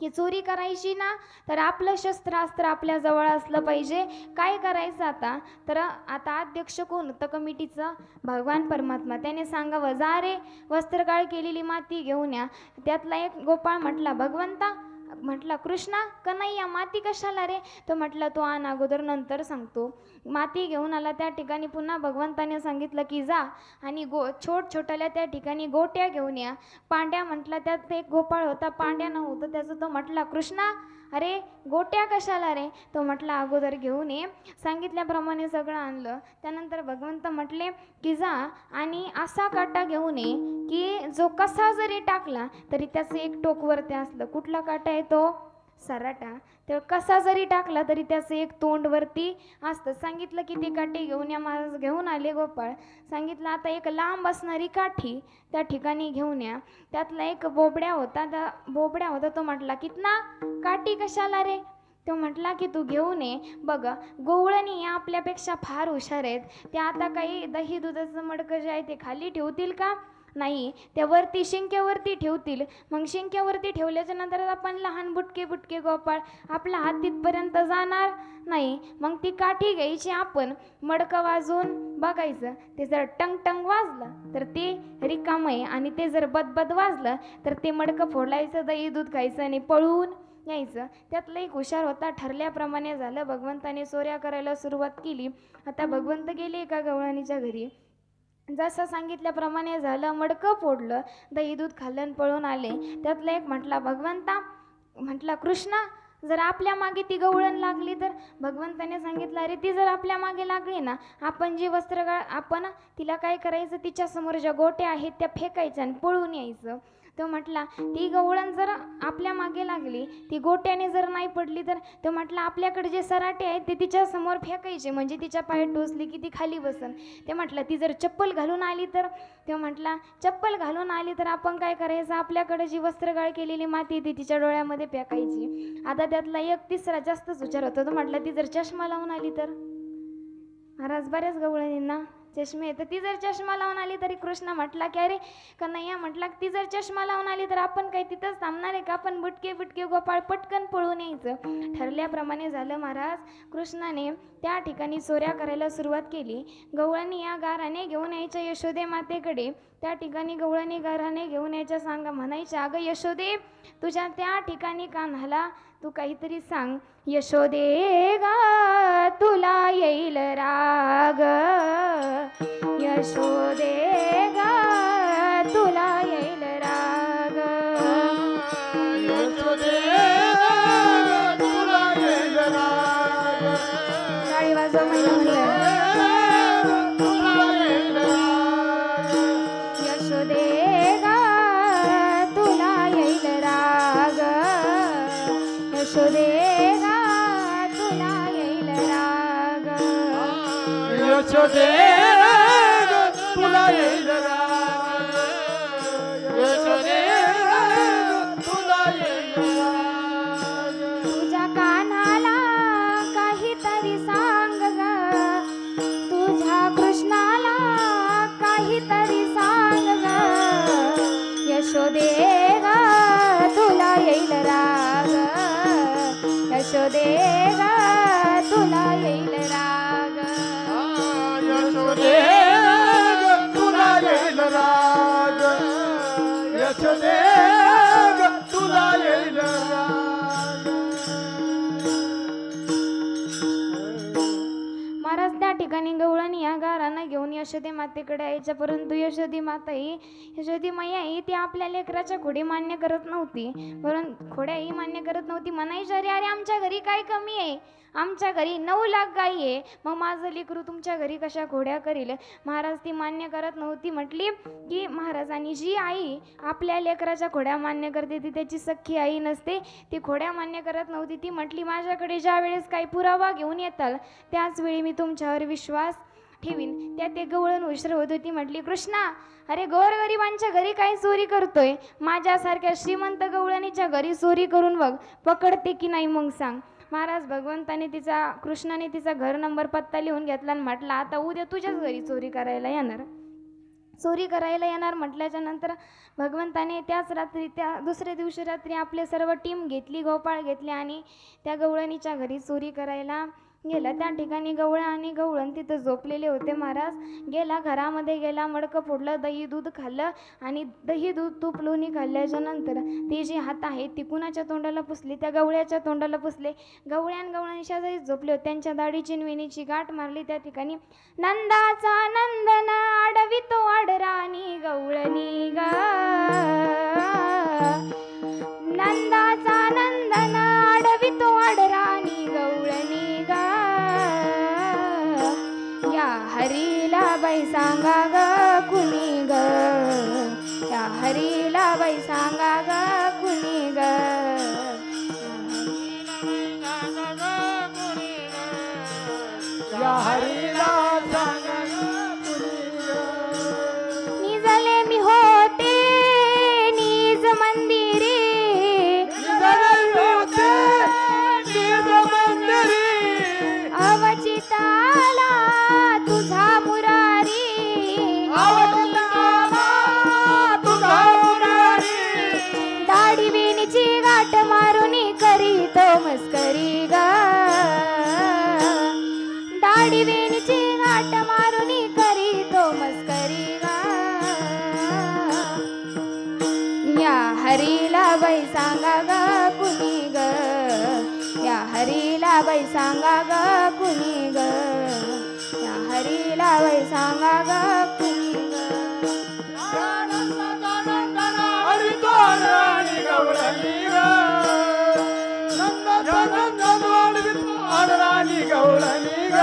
की चोरी करायची ना तर आपलं शस्त्रास्त्र आपल्या जवळ असलं पाहिजे. काय करायचं आता? तर आता अध्यक्ष कोण होतं कमिटीचं? भगवान परमात्मा. त्याने सांगावं, जा रे वस्त्रकाळ केलेली माती घेऊन या. त्यातला एक गोपाळ म्हटला, भगवंता म्हटला कृष्णा कन्हैया माती कशाला रे? तो म्हटला तू आण अगोदर नंतर सांगतो. माती घेऊन आला. त्या ठिकाणी पुन्हा भगवंताने सांगितलं की जा आणि छोट्याल्या त्या ठिकाणी गोट्या घेऊन या. पांड्या म्हटला. त्यात एक गोपाळ होता, पांड्या नव्हतं त्याचं. तो म्हटला कृष्णा अरे गोट्या कशाला रे? तो म्हटला अगोदर घेऊन ये. सांगितल्याप्रमाणे सगळं आणलं. त्यानंतर भगवंत म्हटले की जा आणि असा काटा घेऊन ये की जो कसा जरी टाकला तरी त्याचं एक टोक वरती असलं. कुठला काटा आहे तो? सराटा. तर कसा जरी टाकला तरी त्याचं एक तोंड वरती असतं. सांगितलं की ते काठी घेऊन या. महाराज घेऊन आले गोपाळ. सांगितलं आता एक लांब असणारी काठी त्या ठिकाणी घेऊन या. त्यातला एक बोबड्या होता. तो म्हटला कितना काठी कशाला रे? तो म्हटला की तू घेऊन ये. बघ गोवळणी या आपल्यापेक्षा फार हुशार आहेत. त्या आता काही दही दुधाचं मडकं जे आहे ते खाली ठेवतील का? नाही, त्यावरती शिंक्यावरती ठेवतील. मग शिंक्यावरती ठेवल्याच्या नंतर आपण लहान बुटके गोपाळ आपला हात तिथपर्यंत जाणार नाही. मग ती काठी घ्यायची, आपण मडकं वाजवून बघायचं. ते जर टंग वाजलं तर ते रिकामं आहे आणि ते जर बदबद वाजलं तर ते मडकं फोडायचं, दही दूध खायचं आणि पळून यायचं. त्यातलं एक हुशार होता. ठरल्याप्रमाणे झालं. भगवंताने चोऱ्या करायला सुरुवात केली. आता भगवंत गेले एका गवळणीच्या घरी. जसं सांगितल्याप्रमाणे झालं. मडकं फोडलं, दही दूध खाल्लं, पळून आले. त्यातलं एक म्हटला भगवंता म्हटला कृष्णा जर आपल्या मागे ती गवळण लागली तर? भगवंताने सांगितलं अरे ती जर आपल्या मागे लागली ना, आपण जी आपण तिला काय करायचं, तिच्या समोर ज्या गोट्या आहेत त्या फेकायच्या आणि पळून यायचं. तो म्हटला ती गवळण जर आपल्या मागे लागली, ती गोट्याने जर नाही पडली तर? तो म्हटला आपल्याकडे जे सराटे आहेत ते तिच्या समोर फेकायचे, म्हणजे तिच्या पायात टोचली की ती खाली बसन. ते म्हटलं ती जर चप्पल घालून आली तर? तो म्हटला चप्पल घालून आली तर आपण काय करायचं, आपल्याकडे जी वस्त्रगाळ केलेली माती ती तिच्या डोळ्यामध्ये फेकायची. आता त्यातला एक तिसरा जास्तच विचार होता. तो म्हटला ती जर चष्मा लावून आली तर? महाराज बऱ्याच गवळणींना चष्मे तर ती जर चष्मा लावून आली तरी? कृष्ण म्हटला की अरे कन्हैया म्हटला ती जर चष्मा लावून आली तर आपण काही तिथंच थांबणार आहे का? आपण बुटके गोपाळ पटकन पळून यायचं. ठरल्याप्रमाणे झालं महाराज. कृष्णाने त्या ठिकाणी चोऱ्या करायला सुरुवात केली. गवळणी या गाराने घेऊन यायच्या यशोदे मातेकडे. त्या ठिकाणी गवळणी गाराने घेऊन यायच्या. सांगा म्हणायच्या अगं यशोदे तुझ्या त्या ठिकाणी कान्हाला तू काहीतरी सांग. यशोदे गा तुला येईल राग, यशोदे गा तुला येईल राग, यशोदे तुला येईल राग. टाळी वाजव म्हणलं. तुला येईल राग. यशोदे गा तुला येईल राग, यशोदे गा तुला येईल राग, यशोदे तुला येईल राग. यशोदे तरी सांग ग यशोदे ग तुला येईल राग यशोदे ग तुला येईल राग यशोदे तुला येईल राग यशोदे तुला येईल राग महाराज त्या ठिकाणी गवळणी या गारांना घेऊन यशोदे मातेकडे यायच्या, परंतु यशोदी माता ही यशोदी मैया ही ती आपल्या लेकराच्या खोडी मान्य करत नव्हती. खोड्या ही मान्य करत नव्हती. म्हणायची अरे अरे आमच्या घरी काय कमी आहे, आमच्या घरी 9 लाख गायी आहे, मग माझं लेकरू तुमच्या घरी कशा खोड्या करील. महाराज ती मान्य करत नव्हती. म्हटली की महाराजांनी जी आई आपल्या लेकराच्या खोड्या मान्य करते ती त्याची सख्खी आई नसते, ती खोड्या मान्य करत नव्हती. ती म्हटली माझ्याकडे ज्या वेळेस काही पुरावा घेऊन येताल त्याच वेळी मी तुमच्यावर विश्वास ठेवीन. त्या ते गवळण उशीर होत होती. म्हटली कृष्णा अरे गोरगरिबांच्या घरी काही चोरी करतोय, माझ्यासारख्या श्रीमंत गवळणीच्या घरी चोरी करून बघ, पकडते की नाही मग सांग. महाराज भगवंताने कृष्णाने तिचा घर नंबर पत्ता लिहून घेतला आणि म्हटला आता उद्या तुझ्याच घरी चोरी करायला येणार म्हटल्याच्या नंतर भगवंताने त्याच रात्री त्या दुसऱ्या दिवशी रात्री आपले सर्व टीम घेतली, गोपाळ घेतले आणि त्या गवळणीच्या घरी चोरी करायला गेला. त्या ठिकाणी गवळा आणि गवळण तिथं झोपलेले होते. महाराज गेला, घरामध्ये गेला, मडकं फोडलं, दही दूध खाल्लं आणि दही दूध तूप लोणी खाल्ल्याच्या नंतर ती जी हात आहेत ती कुणाच्या तोंडाला पुसली, त्या गवळ्याच्या तोंडाला पुसले. गवळ्यान गवळणी शेजारी झोपले होते, त्यांच्या दाढीची वेणीची गाठ मारली. त्या ठिकाणी नंदाचा नंदन आडवितो आडराणी गवळणी ग नंदाचा नंदन आडवितो आडराणी गवळणी ग या हरीला बाई सांगा ग कुणी ग या हरीला बाई सांगा ग कुणी ग या हरीला सांगा निजले मी होते निज मंदिरी अवचिताला तुझा मुरारी दाढी वेणीची गाठ मारुनी करीतो मस्करी ग दाढी वेणीची गाठ मारुनी करीतो मस्करी ग या हरीला बाई सांगा ग कुणी ग या हरीला बाई सांगा ग कुणी ग या हरीला बाई सांगा ग कुणी ग हरिद्वाराणी गवळणी ग नंदानी गवळणी ग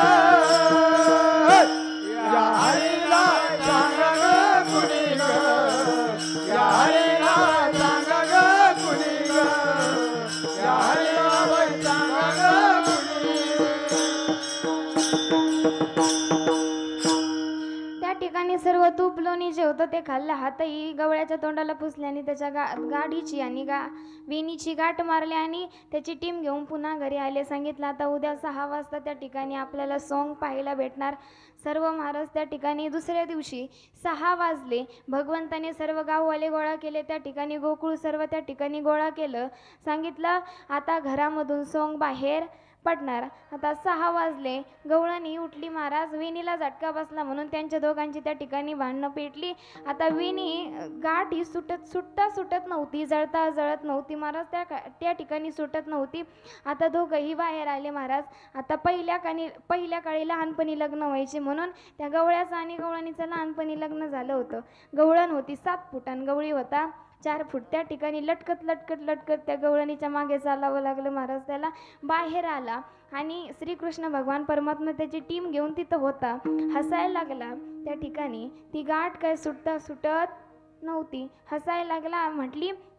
या हरीला सांगा ग कुणी ग या हरीला सांगा ग कुणी ग या हरीला बाई सांगा ग त्या ठिकाणी सर्व तूप लोणी जे होतं ते खाल्लं. हातही गवळ्याच्या तोंडाला पुसले आणि त्याच्या गाडीची आणि वेणीची गाठ मारली आणि त्याची टीम घेऊन पुन्हा घरी आले. सांगितलं आता उद्या 6 वाजता त्या ठिकाणी आपल्याला सॉन्ग पाहायला भेटणार. सर्व महाराज त्या ठिकाणी दुसऱ्या दिवशी 6 वाजले. भगवंताने सर्व गाववाले गोळा केले. त्या ठिकाणी गोकुळ सर्व त्या ठिकाणी गोळा केलं. सांगितलं आता घरामधून सॉन्ग बाहेर पडणार. आता 6 वाजले. गवळणी उठली. महाराज वेणीला झटका बसला म्हणून त्यांच्या दोघांची त्या ठिकाणी भांडणं पेटली. आता वेणी गाठ ही सुटत नव्हती, जळता जळत नव्हती. महाराज त्या ठिकाणी सुटत नव्हती. आता दोघंही बाहेर आले. महाराज आता पहिल्या काळी लहानपणी लग्न व्हायचे म्हणून त्या गवळ्याचं आणि गवळणीचं लहानपणी लग्न झालं होतं. गवळण होती 7 फुटांनी, गवळी होता 4 फूट. त्या ठिकाणी लटकत त्या गवळणीच्या मागे चालावं लागलं. महाराज त्याला बाहेर आला आणि श्रीकृष्ण भगवान परमात्मा त्याची टीम घेऊन तिथं होता. हसायला लागला. त्या ठिकाणी ती गाठ काय सुटत नव्हती. हसायला लागला.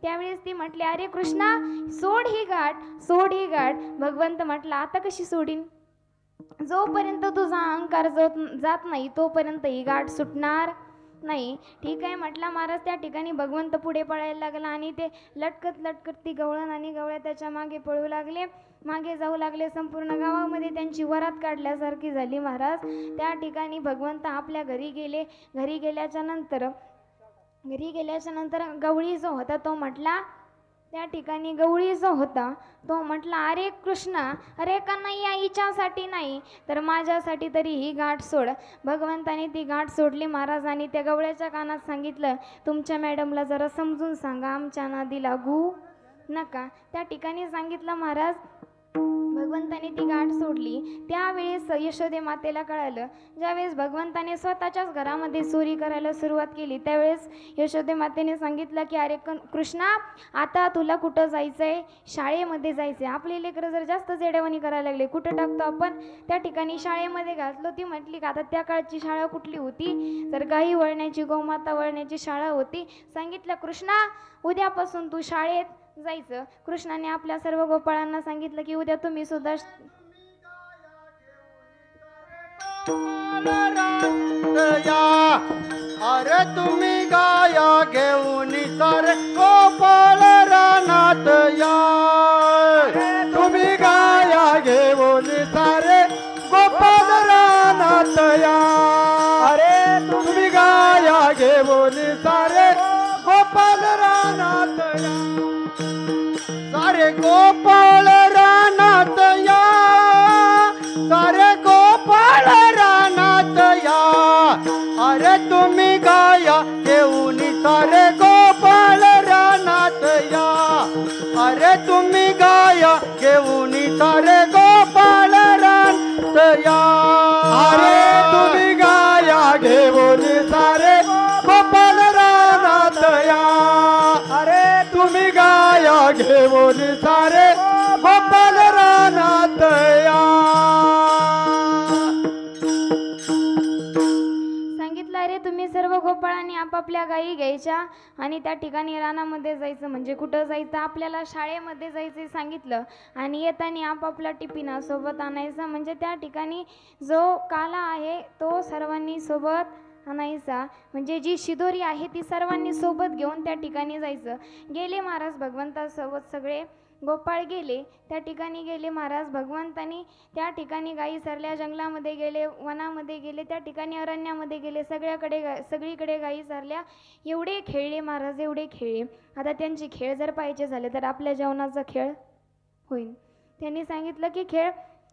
त्यावेळेस ती म्हटली अरे कृष्णा सोड ही गाठ. भगवंत म्हटला आता कशी सोडीन, जोपर्यंत तुझा अहंकार जात नाही तोपर्यंत ही गाठ सुटणार नाही. ठीक आहे म्हटला महाराज. त्या ठिकाणी भगवंत पुढे पळायला लागला आणि ते लटकत लटकत ती गवळण आणि गवळ्या त्याच्या मागे पळू लागले, मागे जाऊ लागले. संपूर्ण गावामध्ये त्यांची वरात काढल्यासारखी झाली महाराज. त्या ठिकाणी भगवंत आपल्या घरी गेले. घरी गेल्याच्या नंतर गवळी जो होता तो म्हटला, त्या ठिकाणी गवळी जो होता तो म्हटला, अरे कृष्णा, अरे कन्हैया, हिच्यासाठी नाही तर माझ्यासाठी तरी ही गाठ सोड. भगवंताने ती गाठ सोडली महाराज आणि त्या गवळ्याच्या कानात सांगितलं, तुमच्या मॅडमला जरा समजून सांगा, आमच्या नादी लागू नका. त्या ठिकाणी सांगितलं महाराज. भगवंताने ती गाठ सोडली. त्यावेळेस यशोदे मातेला कळालं. ज्यावेळेस भगवंताने स्वतःच्याच घरामध्ये चोरी करायला सुरुवात केली त्यावेळेस यशोदे मातेने सांगितलं की अरे कृष्णा, आता तुला कुठं जायचंय? शाळेमध्ये जायचंय. आपले लेकरं जर जास्त जेडेवणी करायला लागले, कुठं टाकतो आपण? त्या ठिकाणी शाळेमध्ये घातलो. ती म्हटली का आता त्या काळची शाळा कुठली होती? तर गाई वळण्याची, गोमाता वळण्याची शाळा होती. सांगितलं कृष्णा, उद्यापासून तू शाळेत जायचं. कृष्णाने आपल्या सर्व गोपाळांना सांगितलं की उद्या तुम्ही सुद्धा अरे तुम्ही गाया घेऊन सारे गोपाळ रानात या. तुम्ही गाया घेऊन सारे गोपाळ रानात या. अरे तुम्ही गाया घेऊन सारे गोपाळ रानात या. सारे गोपाळ रानात या. सारे गोपाळ रानात या. अरे तुम्ही गाया घेऊन सारे गोपाळ रानात या. अरे तुम्ही गाया घेऊन सारे गोपाळ रानात या. अरे तुम्ही गाया घेऊन सारे गोपाळ रानात या. अरे तुम्ही गाया घेऊन सारे गोपाळ रानात या. सांगितलं अरे तुम्ही सर्व गोपाळांनी आपापल्या गायी घ्यायच्या आणि त्या ठिकाणी रानामध्ये जायचं. म्हणजे कुठं जायचं? आपल्याला शाळेमध्ये जायचं सांगितलं. आणि येताना आपापला टिफिना सोबत आणायचा. म्हणजे त्या ठिकाणी जो काला आहे तो सर्वांनी सोबत आणायचा. म्हणजे जी शिदोरी आहे ती सर्वांनी सोबत घेऊन त्या ठिकाणी जायचं. गेले महाराज भगवंतासोबत सगळे गोपाळ गेले. त्या ठिकाणी गेले महाराज. भगवंतानी त्या ठिकाणी गायी सरल्या, जंगलामध्ये गेले, वनामध्ये गेले, त्या ठिकाणी अरण्यामध्ये गेले. सगळीकडे गायी सरल्या. एवढे खेळले महाराज, एवढे खेळले. आता त्यांचे खेळ जर पाहिजे झाले तर आपल्या जेवणाचा खेळ होईल. त्यांनी सांगितलं की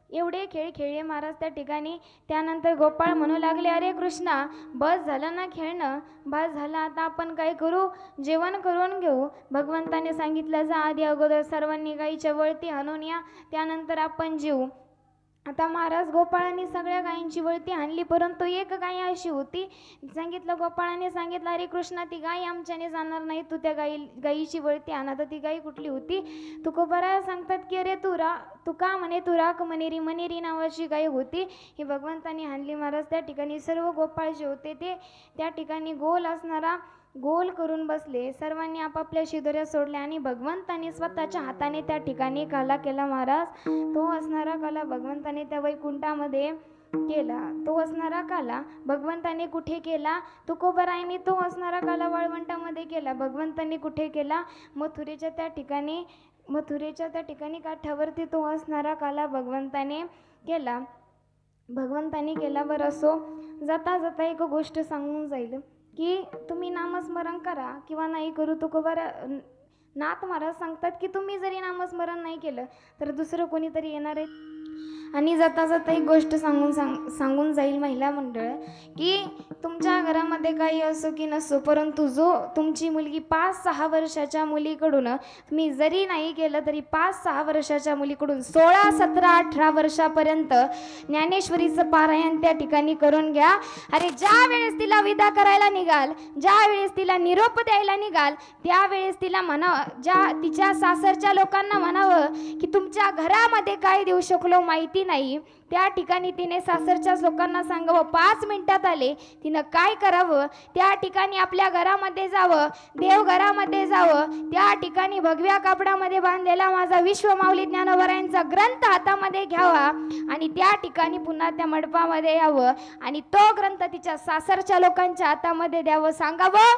एवढे खेळ खेळले महाराज त्या ठिकाणी. त्यानंतर गोपाळ म्हणू लागले, अरे कृष्णा, बस झालं ना खेळणं, बस झालं, आता आपण काय करू? जेवण करून घेऊ. भगवंताने सांगितलं जा आधी अगोदर सर्वांनी गायीच्या वळती हाणून या, त्यानंतर आपण जेवू. आता महाराज गोपाळांनी सगळ्या गायींची वळती आणली, परंतु एक गाय अशी होती. सांगितलं गोपाळाने सांगितलं, अरे कृष्णा, ती गाय आमच्याने जाणार नाही, तू त्या गायीची वळती आण. आता ती गाय कुठली होती? तुकोबारा सांगतात की अरे तू का म्हणे, तू राख मनेरी नावाची गाय होती. ही भगवंतानी आणली महाराज. त्या ठिकाणी सर्व गोपाळ जे होते ते त्या ठिकाणी गोल करून बसले. सर्वांनी आपापल्या शिदोऱ्या सोडल्या आणि भगवंताने स्वतःच्या हाताने त्या ठिकाणी काला केला महाराज. तो असणारा काला भगवंताने त्या वैकुंठामध्ये केला. तो असणारा काला भगवंताने कुठे केला? तुकोबारायने तो असणारा काला वाळवंटामध्ये केला. भगवंताने कुठे केला? मथुरेच्या त्या ठिकाणी काठावरती तो असणारा काला भगवंताने केला. बरं असो. जाता एक गोष्ट सांगून जाईल की तुम्ही नामस्मरण करा किंवा नाही करू. तुकोबारा नाथ महाराज सांगतात की तुम्ही जरी नामस्मरण नाही केलं तर दुसरं कोणीतरी येणार आहे. आणि जाता एक गोष्ट सांगून जाईल महिला मंडळ की तुमच्या घरामध्ये काही असो की नसो, परंतु जो तुमची मुलगी 5-6 वर्षाच्या मुलीकडून तुम्ही जरी नाही केलं तरी 5-6 वर्षाच्या मुलीकडून 16, 17, 18 वर्षापर्यंत ज्ञानेश्वरीचं पारायण त्या ठिकाणी करून घ्या. अरे ज्या वेळेस तिला विदा करायला निघाल, ज्या वेळेस तिला निरोप द्यायला निघाल, त्यावेळेस तिला म्हणा, ज्या तिच्या सासरच्या लोकांना म्हणावं की तुमच्या घरामध्ये काय देऊ शकलो माहिती नाही, त्या ठिकाणी तिने सासरच्याच लोकांना सांगावं. 5 मिनिटात आले, तिनं काय करावं, त्या ठिकाणी आपल्या घरामध्ये जावं, देवघरामध्ये जावं, त्या ठिकाणी भगव्या कापडामध्ये बांधलेला माझा विश्वमाऊली ज्ञानोबरायांचा ग्रंथ हातामध्ये घ्यावा आणि त्या ठिकाणी पुन्हा त्या मंडपामध्ये यावं आणि तो ग्रंथ तिच्या सासरच्या लोकांच्या हातामध्ये द्यावं. सांगावं,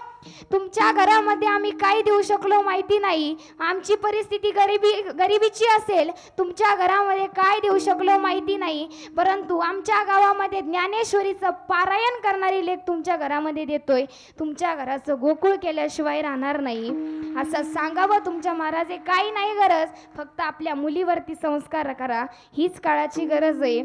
तुमच्या घरामध्ये आम्ही काय देऊ शकलो माहिती नाही, आमची परिस्थिती गरिबीची असेल, तुमच्या घरामध्ये काय देऊ शकलो माहिती नाही, परंतु आमच्या गावामध्ये ज्ञानेश्वरीचं पारायण करणारी लेख तुमच्या घरामध्ये देतोय, तुमच्या घराचं गोकुळ केल्याशिवाय राहणार नाही असं सांगावं. तुमच्या महाराजे काही नाही गरज, फक्त आपल्या मुलीवरती संस्कार करा, हीच काळाची गरज आहे,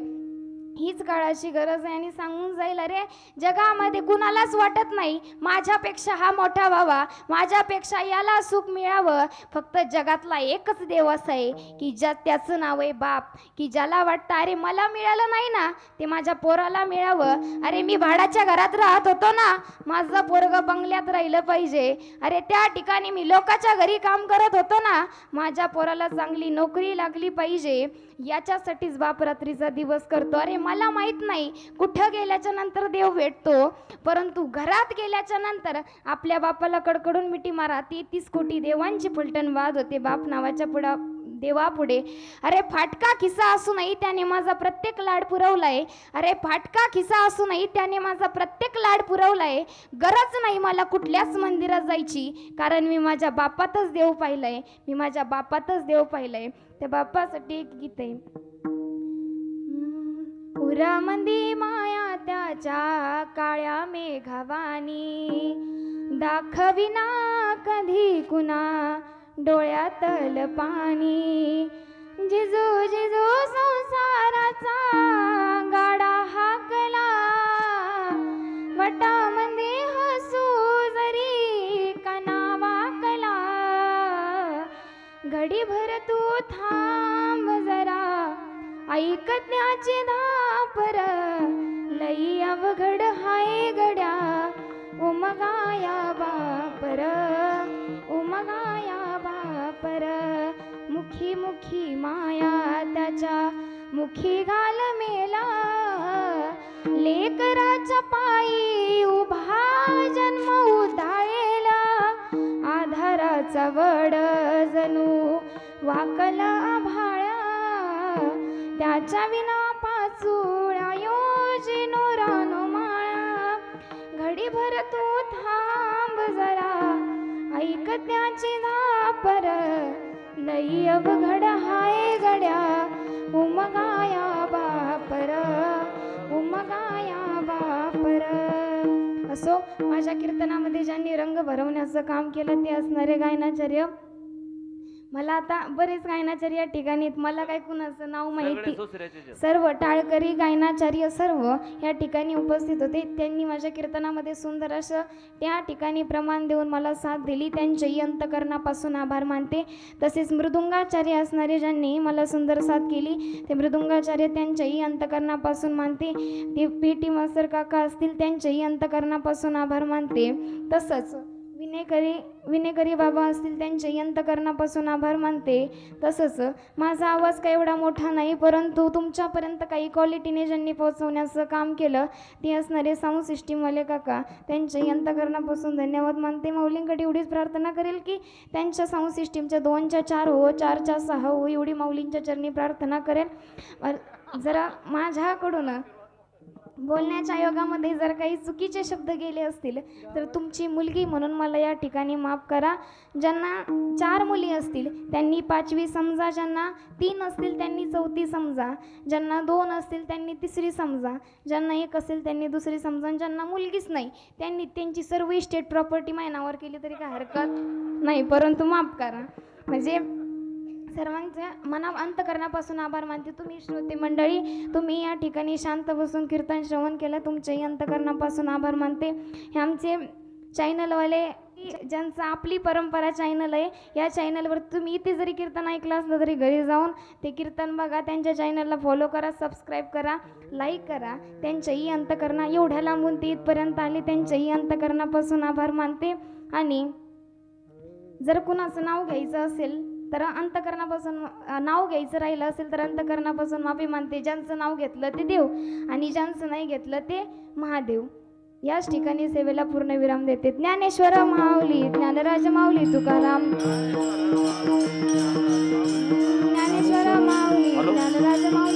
हीच काळाची गरज आहे. आणि सांगून जाईल, अरे जगामध्ये कुणालाच वाटत नाही माझ्यापेक्षा हा मोठा व्हावा, माझ्यापेक्षा याला सुख मिळावं, फक्त जगातला एकच देव असा आहे की त्याचं नाव आहे बाप, की ज्याला वाटतं अरे मला मिळालं नाही ना ते माझ्या पोराला मिळावं, अरे मी भाड्याच्या घरात राहत होतो ना माझं पोरगं बंगल्यात राहिलं पाहिजे, अरे त्या ठिकाणी मी लोकांच्या घरी काम करत होतो ना माझ्या पोराला चांगली नोकरी लागली पाहिजे, याच्यासाठीच बाप रात्रीचा दिवस करतो. अरे मला माहित नाही कुठं गेल्याच्या नंतर देव भेटतो, परंतु घरात गेल्याच्या नंतर आपल्या बापाला कडकडून मिठी मारा, 33 कोटी देवांची फलटण वाद होते बाप नावाच्या देवापुढे. अरे फाटका खिसा असूनही त्याने माझा प्रत्येक लाड पुरवलाय, अरे फाटका खिसा असूनही त्याने माझा प्रत्येक लाड पुरवलाय, गरज नाही मला कुठल्याच मंदिरात जायची, कारण मी माझ्या बापातच देव पाहिलंय, मी माझ्या बापातच देव पाहिलंय. त्या बापासाठी एक गीत आहे. पुरामंदी माया त्याच्या काळ्या मेघवानी, दाखविना कधी कुणा डोळ्यातल पाणी, जिजू जिजू संसाराचा गाडा हाकला, वटामध्ये हसू जरी कना वाकला, घडीभर तू थांब जरा ऐकण्याची धापर, लई अवघड हाय गड्या उमगाया बापर, उमगाया बापर, मुखी मुखी माया त्याच्या मुखी घाल मेला, लेकराच्या पायी उभा जन्म उधाळेला, आधाराचा वड जणू वाकला भाळा, त्याच्या विना पाचुळा योजिनो रानो माळा, घडीभर तू थांब जरा ऐक त्याची धापर, लई अवघड हाय गड्या उमगाया बापर, उमगाया बापर. असो माझ्या कीर्तनामध्ये ज्यांनी रंग भरवण्याचं काम केलं ते असणारे गायनाचार्य, मला आता बरेच गायनाचार्य या ठिकाणी, मला काय कुणाचं नाव माहिती, सर्व टाळकरी गायनाचार्य सर्व या ठिकाणी उपस्थित होते. त्यांनी माझ्या कीर्तनामध्ये सुंदर असं त्या ठिकाणी प्रमाण देऊन मला साथ दिली, त्यांच्याही अंतकरणापासून आभार मानते. तसेच मृदुंगाचार्य असणारे ज्यांनी मला सुंदर साथ केली ते मृदुंगाचार्य त्यांच्याही अंतकरणापासून मानते. ते पेटी मास्तर काका असतील त्यांच्याही अंतकरणापासून आभार मानते. तसंच विनेकरी बाबा असतील त्यांच्याही अंतकरणापासून आभार मानते. तसंच माझा आवाज काही एवढा मोठा नाही, परंतु तुमच्यापर्यंत काही क्वालिटीने ज्यांनी पोहोचवण्याचं काम केलं ते असणारे साऊंड सिस्टीमवाले काका, त्यांच्याही अंतकरणापासून धन्यवाद मानते. माऊलींकडे एवढीच प्रार्थना करेल की त्यांच्या साऊंड सिस्टीमच्या 2च्या 4 हो, 4च्या 6 हो, एवढी माऊलींच्या चरणी प्रार्थना करेल. जरा माझ्याकडून बोलण्याच्या योगामध्ये जर काही चुकीचे शब्द गेले असतील तर तुमची मुलगी म्हणून मला या ठिकाणी माफ करा. ज्यांना 4 मुली असतील त्यांनी 5वी समजा, ज्यांना 3 असतील त्यांनी 4थी समजा, ज्यांना 2 असतील त्यांनी 3री समजा, ज्यांना 1 असेल त्यांनी 2री समजा, ज्यांना मुलगीच नाही त्यांनी त्यांची सर्व इस्टेट प्रॉपर्टी माझ्या नावावर केली तरी काय हरकत नाही, परंतु माफ करा. म्हणजे सर्वांच्या अंतकरणापासून आभार मानते. तुम्ही श्रोते मंडळी, तुम्ही या ठिकाणी शांत बसून कीर्तन श्रवण केलं, तुमच्याही अंतकरणापासून आभार मानते. हे आमचे चॅनलवाले ज्यांचं आपली परंपरा चॅनल आहे, या चॅनलवर तुम्ही इथे जरी कीर्तन ऐकलं असलं तरी घरी जाऊन ते कीर्तन बघा, त्यांच्या चॅनलला फॉलो करा, सबस्क्राईब करा, लाईक करा. त्यांच्याही अंतकरणा एवढ्या लांबून ते इथपर्यंत आले, त्यांच्याही अंतकरणापासून आभार मानते. आणि जर कुणाचं नाव घ्यायचं असेल तर अंतकरणापासून नाव घ्यायचं राहिलं असेल तर अंतकरणापासून माफी मानते. ज्यांचं नाव घेतलं ते देव आणि ज्यांचं नाही घेतलं ते महादेव. याच ठिकाणी सेवेला पूर्ण विराम देते. ज्ञानेश्वर माऊली, ज्ञानराज माऊली तुकाराम, ज्ञानेश्वर माऊली, ज्ञानराज माऊली